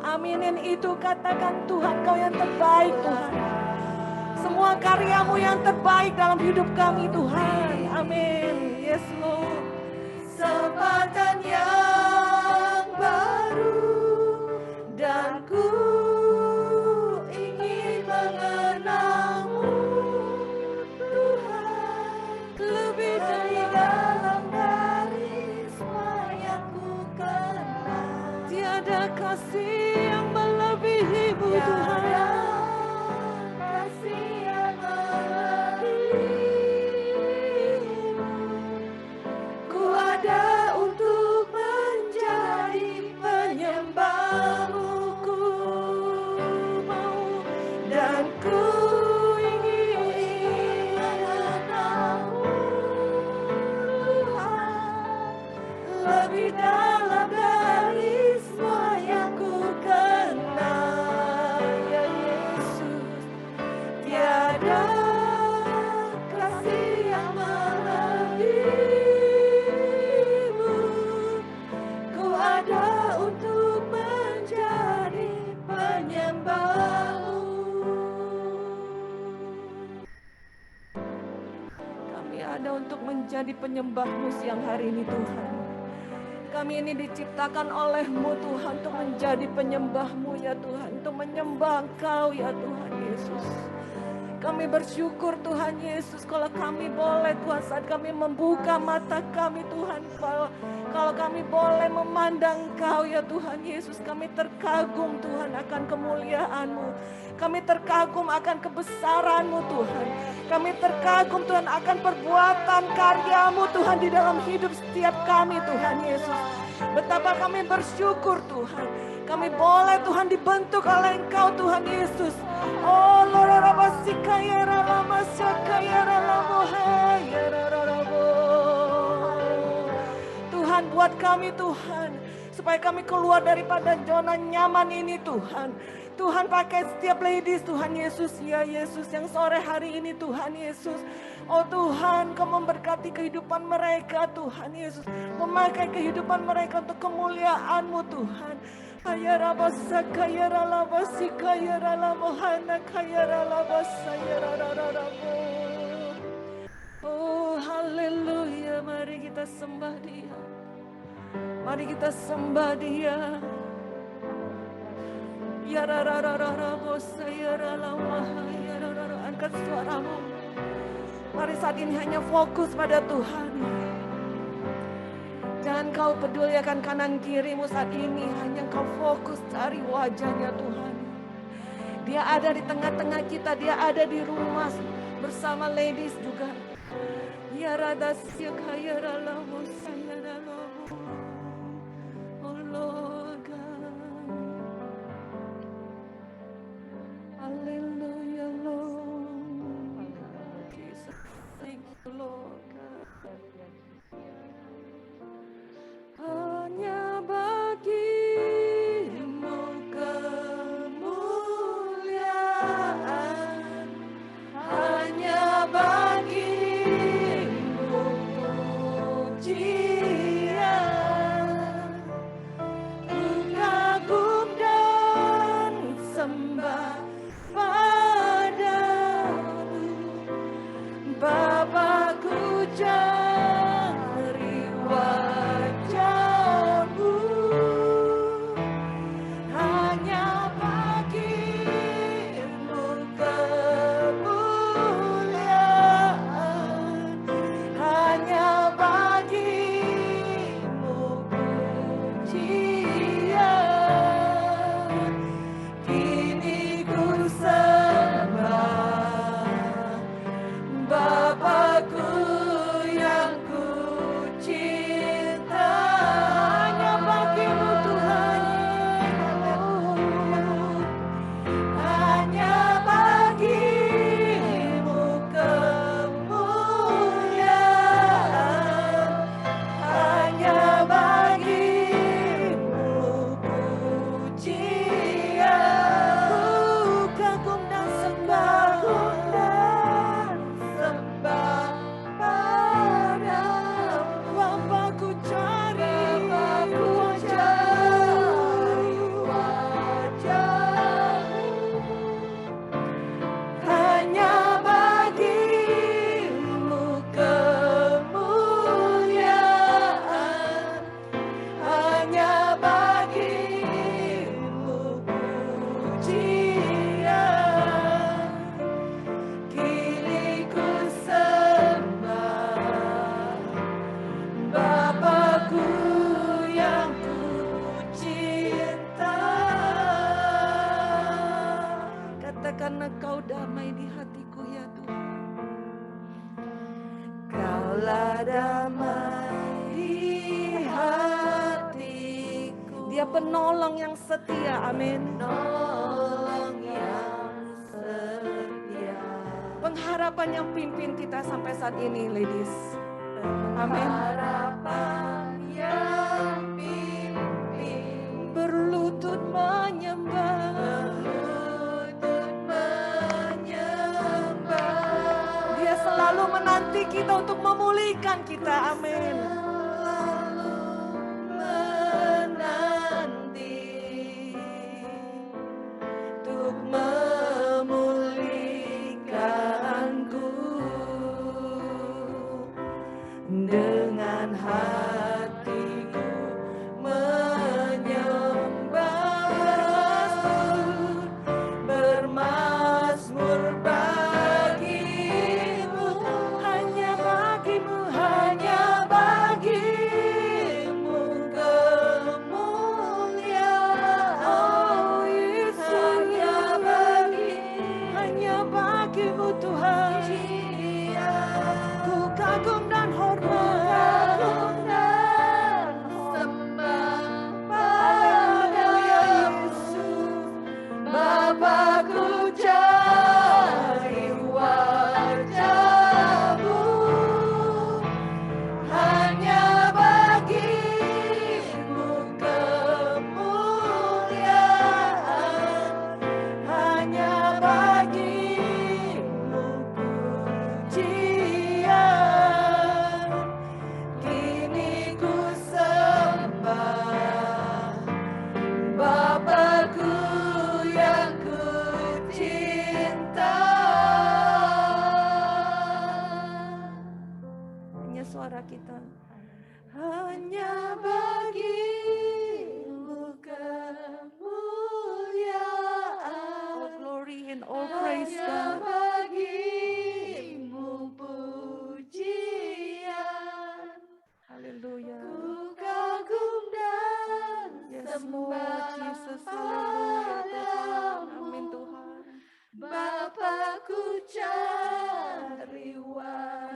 Aminin itu, katakan Tuhan, Kau yang terbaik Tuhan. Semua karyamu yang terbaik dalam hidup kami Tuhan. Amin. Yes Lord. Kesempatan yang baru, dan ku ingin mengenalmu, Tuhan, lebih dalam dari semua yang ku kenal. Tiada kasih yang melebihimu Tuhan. Tiada kasih yang melebihimu, ku ada untuk menjadi penyembahmu, ku mau dan ku ingin mengenalmu, Tuhan, lebih dalam dari semua yang ku kenal. Ya Yesus, tiada kasih yang melebihimu, ku ada untuk menjadi penyembahmu. Kami ada untuk menjadi penyembahmu siang hari ini Tuhan. Kami ini diciptakan oleh-Mu Tuhan untuk menjadi penyembah-Mu ya Tuhan. Untuk menyembah Engkau ya Tuhan Yesus. Kami bersyukur Tuhan Yesus kalau kami boleh Tuhan saat kami membuka mata kami Tuhan. Kalau kami boleh memandang Engkau ya Tuhan Yesus. Kami terkagum Tuhan akan kemuliaan-Mu. Kami terkagum akan kebesaran-Mu Tuhan. Kami terkagum Tuhan akan perbuatan karya-Mu Tuhan di dalam hidup setiap kami Tuhan Yesus. Betapa kami bersyukur Tuhan. Kami boleh Tuhan dibentuk oleh Engkau Tuhan Yesus. Oh Tuhan buat kami Tuhan. supaya kami keluar daripada zona nyaman ini Tuhan. Tuhan pakai setiap ladies Tuhan Yesus, ya Yesus, yang sore hari ini Tuhan Yesus. Oh Tuhan, Kau memberkati kehidupan mereka Tuhan Yesus. Memakai kehidupan mereka untuk kemuliaan-Mu Tuhan. Kaya rabasa, kaya ralabasi, kaya ralamohana, kaya ralabasa, ya rarararamo. Oh haleluya, mari kita sembah Dia. Mari kita sembah Dia. Ya rarararamo, saya ralamaha, ya rarara. Angkat suaramu. Mari saat ini hanya fokus pada Tuhan. Jangan kau peduli akan kanan kirimu saat ini. Hanya kau fokus cari wajahnya Tuhan. Dia ada di tengah-tengah kita. Dia ada di rumah bersama ladies juga. Ya radasya kaya ralamu saya ralamu. Oh Lord God. Hallelujah Lord. Jesus. Thank you Lord God. Hanya bagimu kemuliaan, hanya bagimu pujian, ku kagum dan sembah padamu, Bapakku cari wajahmu, hanya bagimu kemuliaan, hanya bagimu pujian, kini ku sembah Bapakku yang ku cinta, hanya bagimu Tuhan, hanya bagimu kemuliaan, hanya bagimu pujian, ku kagum dan sembah padamu, Bapakku cari wajahmu, hanya bagimu kemuliaan, hanya bagimu pujian, kini ku sembah Bapakku yang ku cinta. Katakanlah Kau damai di hatiku ya Tuhan. Kaulah damai di hatiku. Dia penolong yang setia, amin. Penolong yang setia. Pengharapan yang pimpin kita sampai saat ini, ladies. Amin. Harapan yang pimpin, berlutut menyembah, Dia selalu menanti kita untuk memulihkan kita, amin. Selalu menanti untuk memulihkanku dengan hatiku menyembah, bermazmur bagimu, hanya bagimu, hanya bagimu. kita. Hanya bagimu kemuliaan. All glory and all praise God. Bagimu pujian. Haleluya. Ku kagum dan yes, Lord Jesus. Haleluya Tuhan. Amin Tuhan. Bapakku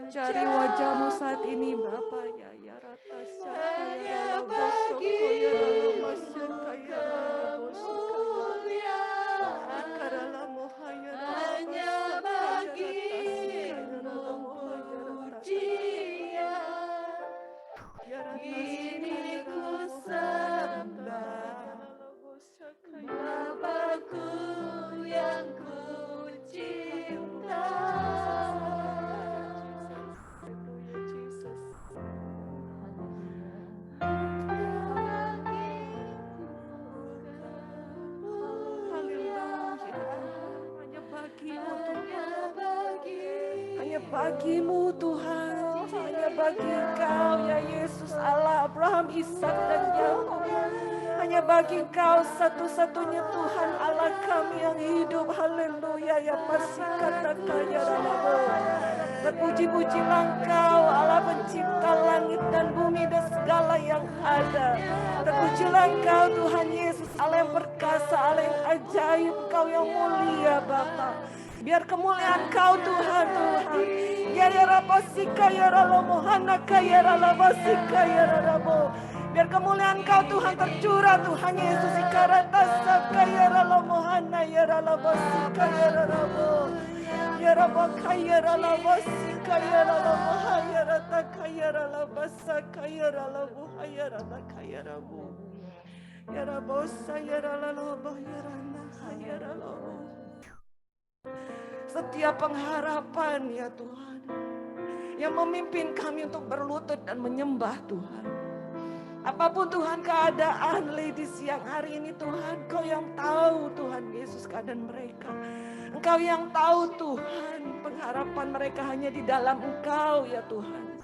cari wajahmu saat ini Bapa ya ya rata hanya bagimu hanya bagimu pujian kini ku sembah Bapakku yang ku cinta. Hanya bagimu Tuhan, hanya bagi Engkau ya Yesus Allah Abraham, Ishak dan Yakub. Hanya bagi Engkau satu-satunya Tuhan Allah kami yang hidup. Haleluya ya pasikata kaya ralabo. Terpuji-pujilah Engkau Allah pencipta langit dan bumi dan segala yang ada. Terpujilah Engkau Tuhan Yesus Allah yang perkasa, Allah yang ajaib, Engkau yang mulia Bapa. Biar kemuliaan Kau Tuhan, ya ya rabasika ya ralomo hanaka ya ralabasika ya ralabo. Biar kemuliaan Kau Tuhan tercurah Tuhan Yesus ikaratasa ya ralomo hana ya ralabasika ya ralabo. Ya rabaka ya ralabasika ya ralomo ya rataka ya ralabasaka ya ralabo ya rataka ya rabo. Ya rabosa ya ralabo ya rana ya ralabo. Setiap pengharapan ya Tuhan yang memimpin kami untuk berlutut dan menyembah Tuhan. Apapun Tuhan keadaan lady siang hari ini Tuhan, Kau yang tahu Tuhan Yesus keadaan mereka. Engkau yang tahu Tuhan pengharapan mereka hanya di dalam Engkau ya Tuhan.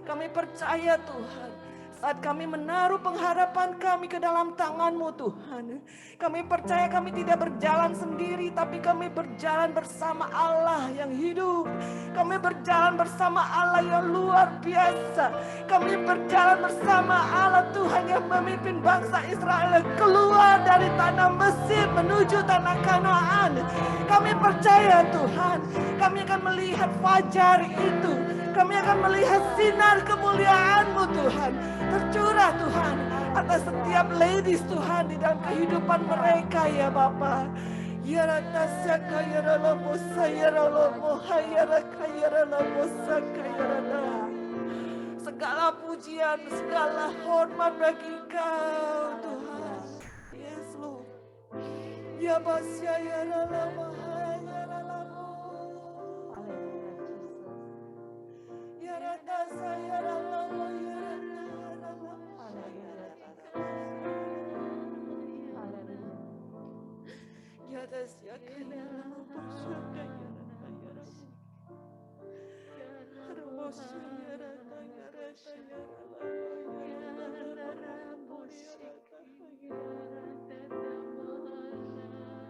Kami percaya Tuhan saat kami menaruh pengharapan kami ke dalam tangan-Mu Tuhan. Kami percaya kami tidak berjalan sendiri, tapi kami berjalan bersama Allah yang hidup. Kami berjalan bersama Allah yang luar biasa. Kami berjalan bersama Allah Tuhan yang memimpin bangsa Israel keluar dari tanah Mesir menuju tanah Kanaan. Kami percaya Tuhan, kami akan melihat fajar itu. Kami akan melihat sinar kemuliaan-Mu Tuhan tercurah Tuhan atas setiap ladies Tuhan di dalam kehidupan mereka ya Bapa. Ya ratasya kaya ralomo saya ralomo hayara kaya ralomo sakaya rada. Segala pujian, segala hormat bagi Kau Tuhan. Yes Lord. Ya basya ya ralomo hayara ralomo. Ya ratasya ya ralomo ya ralomo. Ya dasya kaya ralomo sakaya rada ya ralomo. Harmosya ya rada ya rada ya ralomo ya ralomo ya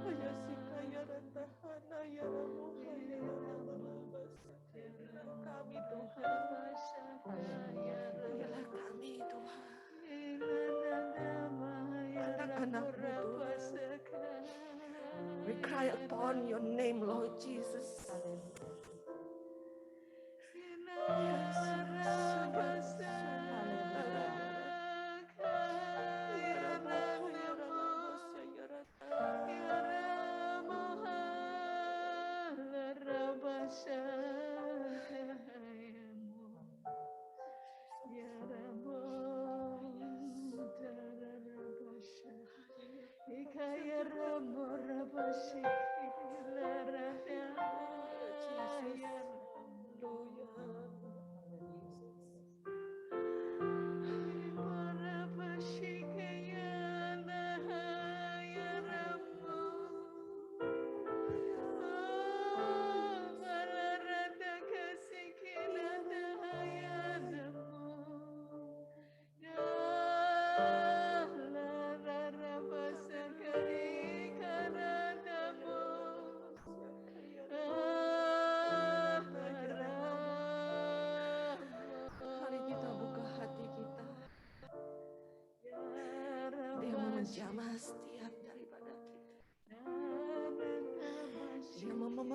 hanya sikaya rada hana ya ralomo ya ralomo. Kami Tuhan, biarlah kami Tuhan, anak-anak-Mu Tuhan. We cry upon Your name Lord Jesus.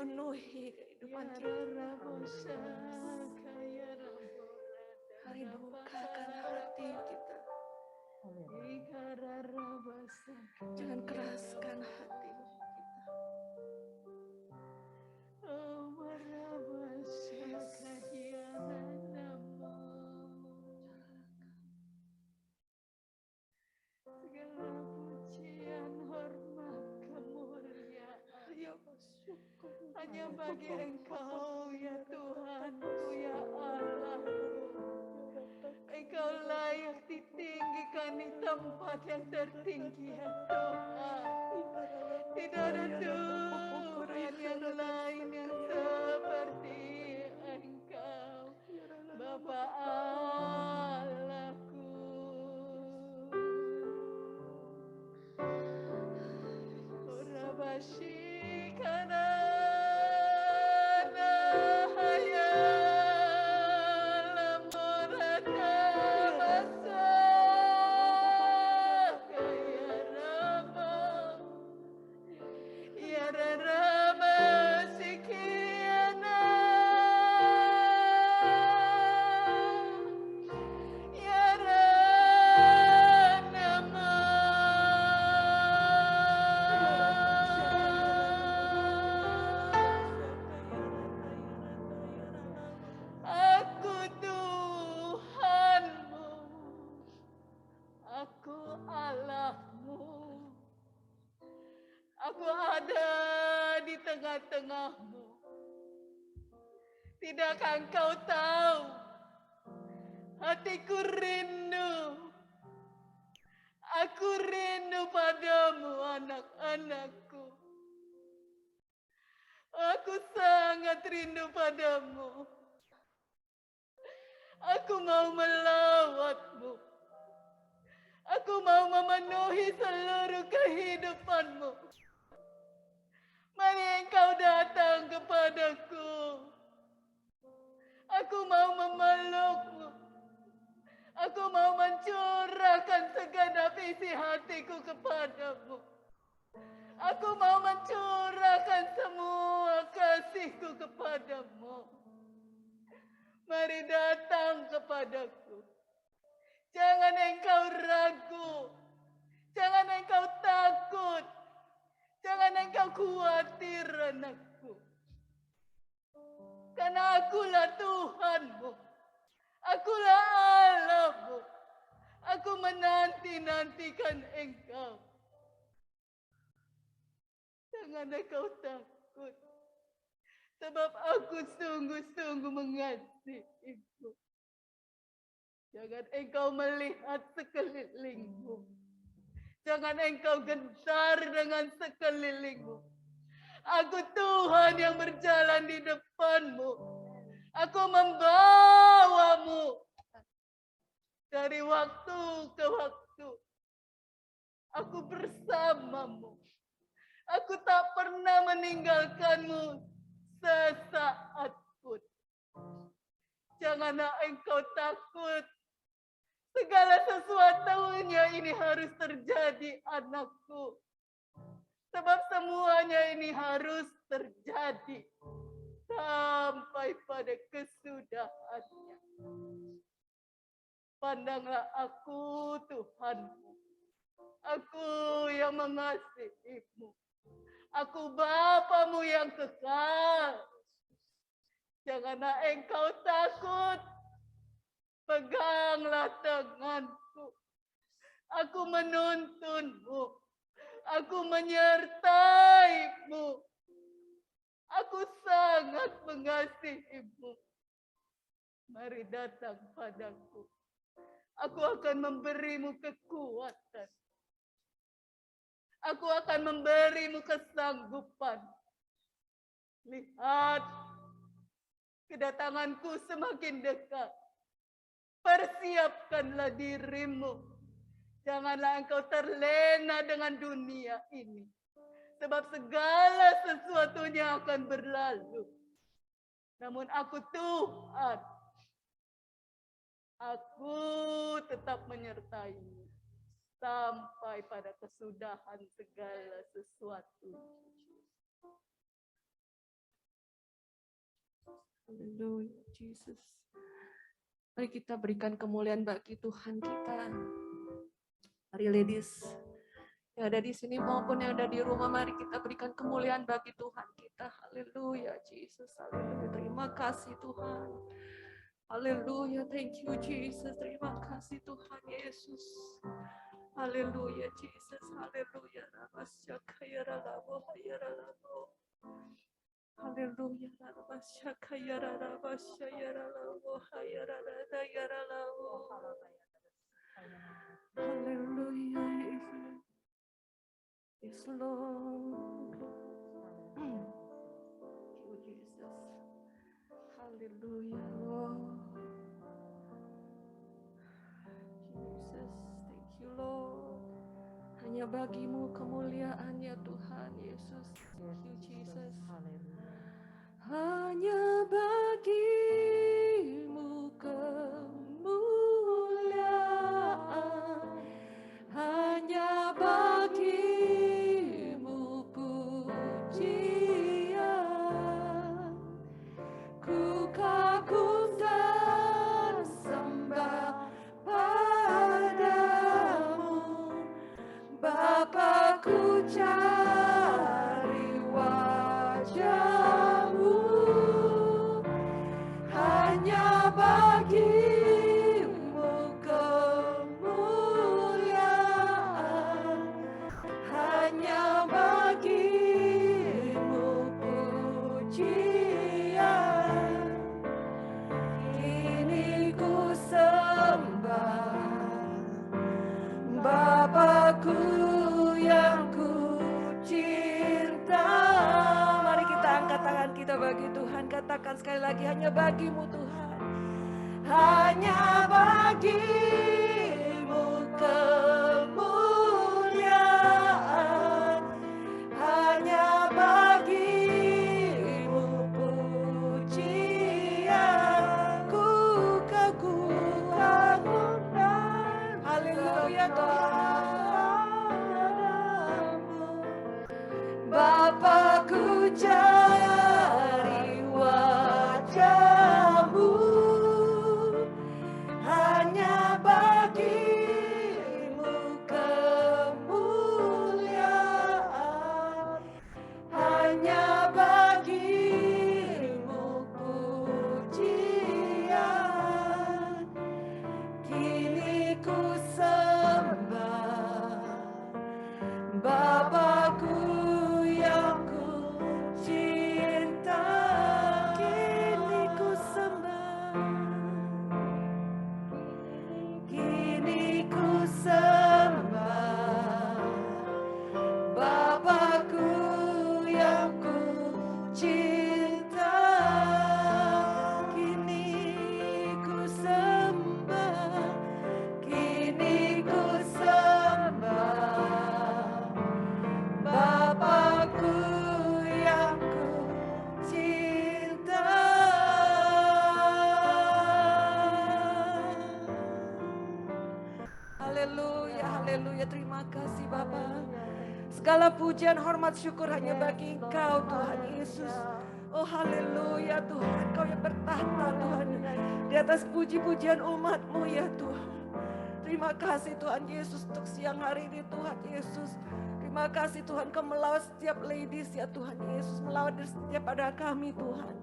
memenuhi kehidupan kita. Mari bukakan hati kita. Jangan keraskan hati kita. Segala pujian, hormat, kemuliaan Ya bersyukur. hanya bagi Engkau ya Tuhanku, ya Allahku. Engkau layak ditinggikan di tempat yang tertinggi ya Tuhan. Tidak ada Tuhan yang lain yang seperti Engkau, Bapa Allahku. Urabashikana nahaya lamorata masa kaya rama ya rama sikiana ya ranama aku Tuhanmu, aku Allahmu, aku ada di tengah-tengahmu. Tidakkah engkau tahu hatiku rindu, aku rindu padamu anak-anakku. Aku sangat rindu padamu. Aku mau melawatmu. Aku mau memenuhi seluruh kehidupanmu. Mari engkau datang kepadaku. Aku mau memelukmu. Aku mau mencurahkan segenap isi hatiku kepadamu. Aku mau mencurahkan semua kasihku kepadamu. Mari datang kepadaku. Jangan engkau ragu. Jangan engkau takut. Jangan engkau khawatir anakku. Karena akulah Tuhanmu. Akulah Allahmu. Aku menanti-nantikan engkau. Jangan engkau takut. Sebab aku sungguh-sungguh mengasihimu. Jangan engkau melihat sekelilingmu. Jangan engkau gentar dengan sekelilingmu. Aku Tuhan yang berjalan di depanmu. Aku membawamu dari waktu ke waktu. Aku bersamamu. Aku tak pernah meninggalkanmu sesaat pun. Janganlah engkau takut. Segala sesuatunya ini harus terjadi, anakku. Sebab semuanya ini harus terjadi sampai pada kesudahannya. Pandanglah aku, Tuhanmu. Aku yang mengasihimu. Aku Bapamu yang kekal. Janganlah engkau takut. Peganglah tanganku. Aku menuntunmu. Aku menyertaimu. Aku sangat mengasihimu. Mari datang padaku. Aku akan memberimu kekuatan. Aku akan memberimu kesanggupan. Lihat, kedatanganku semakin dekat. Persiapkanlah dirimu. Janganlah engkau terlena dengan dunia ini. Sebab segala sesuatunya akan berlalu. Namun aku Tuhan. Aku tetap menyertaimu. Sampai pada kesudahan segala sesuatu. Haleluya, Jesus. Mari kita berikan kemuliaan bagi Tuhan kita. Mari ladies yang ada di sini maupun yang ada di rumah, mari kita berikan kemuliaan bagi Tuhan kita. Haleluya, Jesus. Haleluya. Terima kasih Tuhan. Haleluya. Thank you, Jesus. Terima kasih Tuhan Yesus. Haleluya, Jesus. Haleluya. Rabasyakayaralabo, hayaralabo. Haleluya. Rabasyakayaralabo, hayaralabo. Haleluya, Yesus. Yes, Lord. Thank you, Jesus. Hallelujah, Lord. Jesus, thank you, Lord. Hanya bagimu kemuliaan ya Tuhan Yesus. Thank you, Jesus. Hanya bagimu kemuliaan. Hanya bagimu pujian, ku kagum dan sembah padamu, Bapa, ku cari wajah-Mu, hanya bagimu kemuliaan, hanya bagimu pujian. Kini ku sembah Bapakku yang ku cinta. Mari kita angkat tangan kita bagi Tuhan. Katakan sekali lagi, hanya bagimu Tuhan. Hanya bagimu kemuliaan, hanya bagimu pujian. Ku kagum dan haleluya kepadamu, Bapa, ku cari wajah-Mu, hanya bagimu kemuliaan, hanya bagimu pujian. Kini ku sembah Bapakku yang ku cinta. Kini ku sembah, kini ku sembah Bapakku yang ku cinta. Kini ku sembah, kini ku sembah Bapakku yang ku cinta. Haleluya, haleluya. Terima kasih Bapa. Segala pujian, hormat, syukur hanya bagi Engkau Tuhan Yesus. Oh haleluya Tuhan, Engkau yang bertahta Tuhan di atas puji-pujian umat-Mu ya Tuhan. Terima kasih Tuhan Yesus untuk siang hari ini Tuhan Yesus. Terima kasih Tuhan, Kau melawat setiap ladies ya Tuhan Yesus. Melawat di setiap pada kami Tuhan.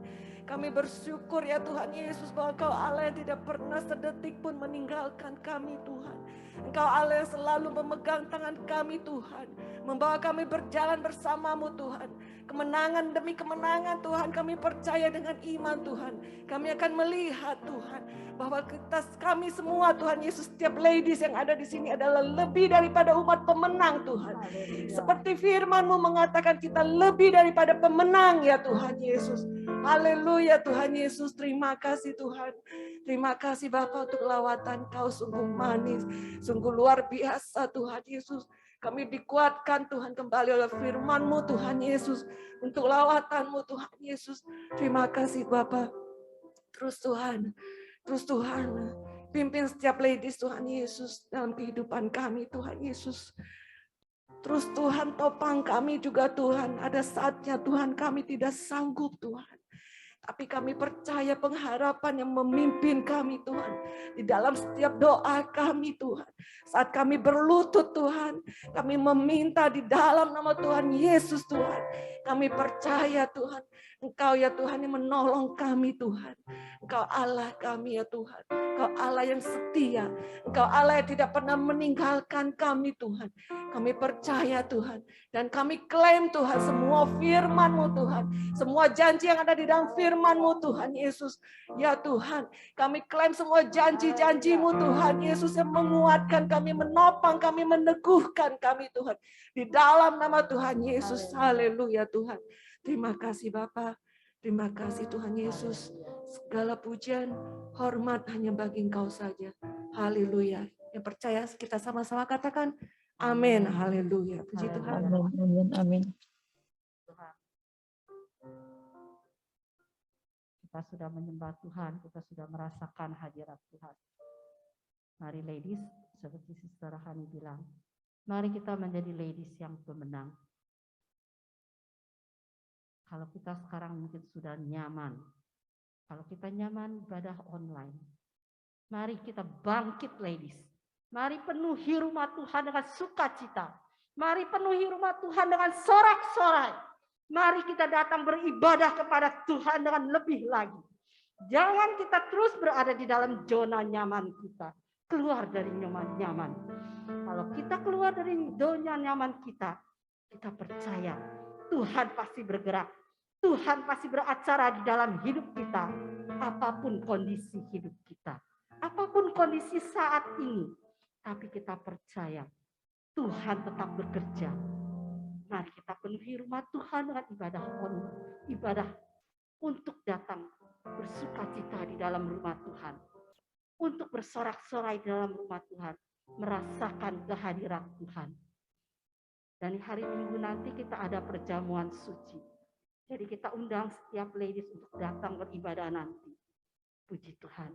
Kami bersyukur ya Tuhan Yesus bahwa Engkau Allah yang tidak pernah sedetik pun meninggalkan kami Tuhan. Engkau Allah yang selalu memegang tangan kami Tuhan. Membawa kami berjalan bersama-Mu Tuhan. Kemenangan demi kemenangan Tuhan, kami percaya dengan iman Tuhan. Kami akan melihat Tuhan bahwa kami semua Tuhan Yesus, setiap ladies yang ada di sini adalah lebih daripada umat pemenang Tuhan. Seperti firman-Mu mengatakan kita lebih daripada pemenang ya Tuhan Yesus. Haleluya Tuhan Yesus, terima kasih Tuhan. Terima kasih Bapa untuk lawatan Kau sungguh manis, sungguh luar biasa Tuhan Yesus. Kami dikuatkan Tuhan kembali oleh firman-Mu Tuhan Yesus. Untuk lawatan-Mu Tuhan Yesus. Terima kasih Bapa. Terus Tuhan. Pimpin setiap ladies Tuhan Yesus dalam kehidupan kami Tuhan Yesus. Terus Tuhan topang kami juga Tuhan. Ada saatnya Tuhan kami tidak sanggup Tuhan. Tapi kami percaya pengharapan yang memimpin kami Tuhan. Di dalam setiap doa kami Tuhan. Saat kami berlutut Tuhan. Kami meminta di dalam nama Tuhan Yesus Tuhan. Kami percaya Tuhan. Engkau ya Tuhan yang menolong kami Tuhan. Engkau Allah kami ya Tuhan. Engkau Allah yang setia. Engkau Allah yang tidak pernah meninggalkan kami Tuhan. Kami percaya Tuhan. Dan kami klaim Tuhan semua firman-Mu Tuhan. Semua janji yang ada di dalam firman-Mu Tuhan Yesus. Ya Tuhan, kami klaim semua janji-janji-Mu Tuhan Yesus yang menguatkan kami, menopang kami, meneguhkan kami Tuhan. Di dalam nama Tuhan Yesus. Haleluya Tuhan. Terima kasih Bapa. Terima kasih Tuhan Yesus. Segala pujian, hormat hanya bagi Engkau saja. Haleluya. Yang percaya kita sama-sama katakan amin. Haleluya. Puji Tuhan. Amin, amin, amin. Tuhan. Kita sudah menyembah Tuhan, kita sudah merasakan hadirat Tuhan. Mari ladies, seperti Sister Hani bilang, mari kita menjadi ladies yang pemenang. Kalau kita sekarang mungkin sudah nyaman, kalau kita nyaman ibadah online, mari kita bangkit ladies. Mari penuhi rumah Tuhan dengan sukacita. Mari penuhi rumah Tuhan dengan sorak-sorai. Mari kita datang beribadah kepada Tuhan dengan lebih lagi. Jangan kita terus berada di dalam zona nyaman kita. Keluar dari nyaman. Kalau kita keluar dari zona nyaman kita percaya Tuhan pasti bergerak. Tuhan pasti beracara di dalam hidup kita. Apapun kondisi hidup kita. Apapun kondisi saat ini. Tapi kita percaya Tuhan tetap bekerja. Mari kita penuhi rumah Tuhan dengan ibadah untuk datang bersukacita di dalam rumah Tuhan. Untuk bersorak-sorai di dalam rumah Tuhan. Merasakan kehadiran Tuhan. Dan hari Minggu nanti kita ada perjamuan suci. Jadi kita undang setiap ladies untuk datang beribadah nanti. Puji Tuhan.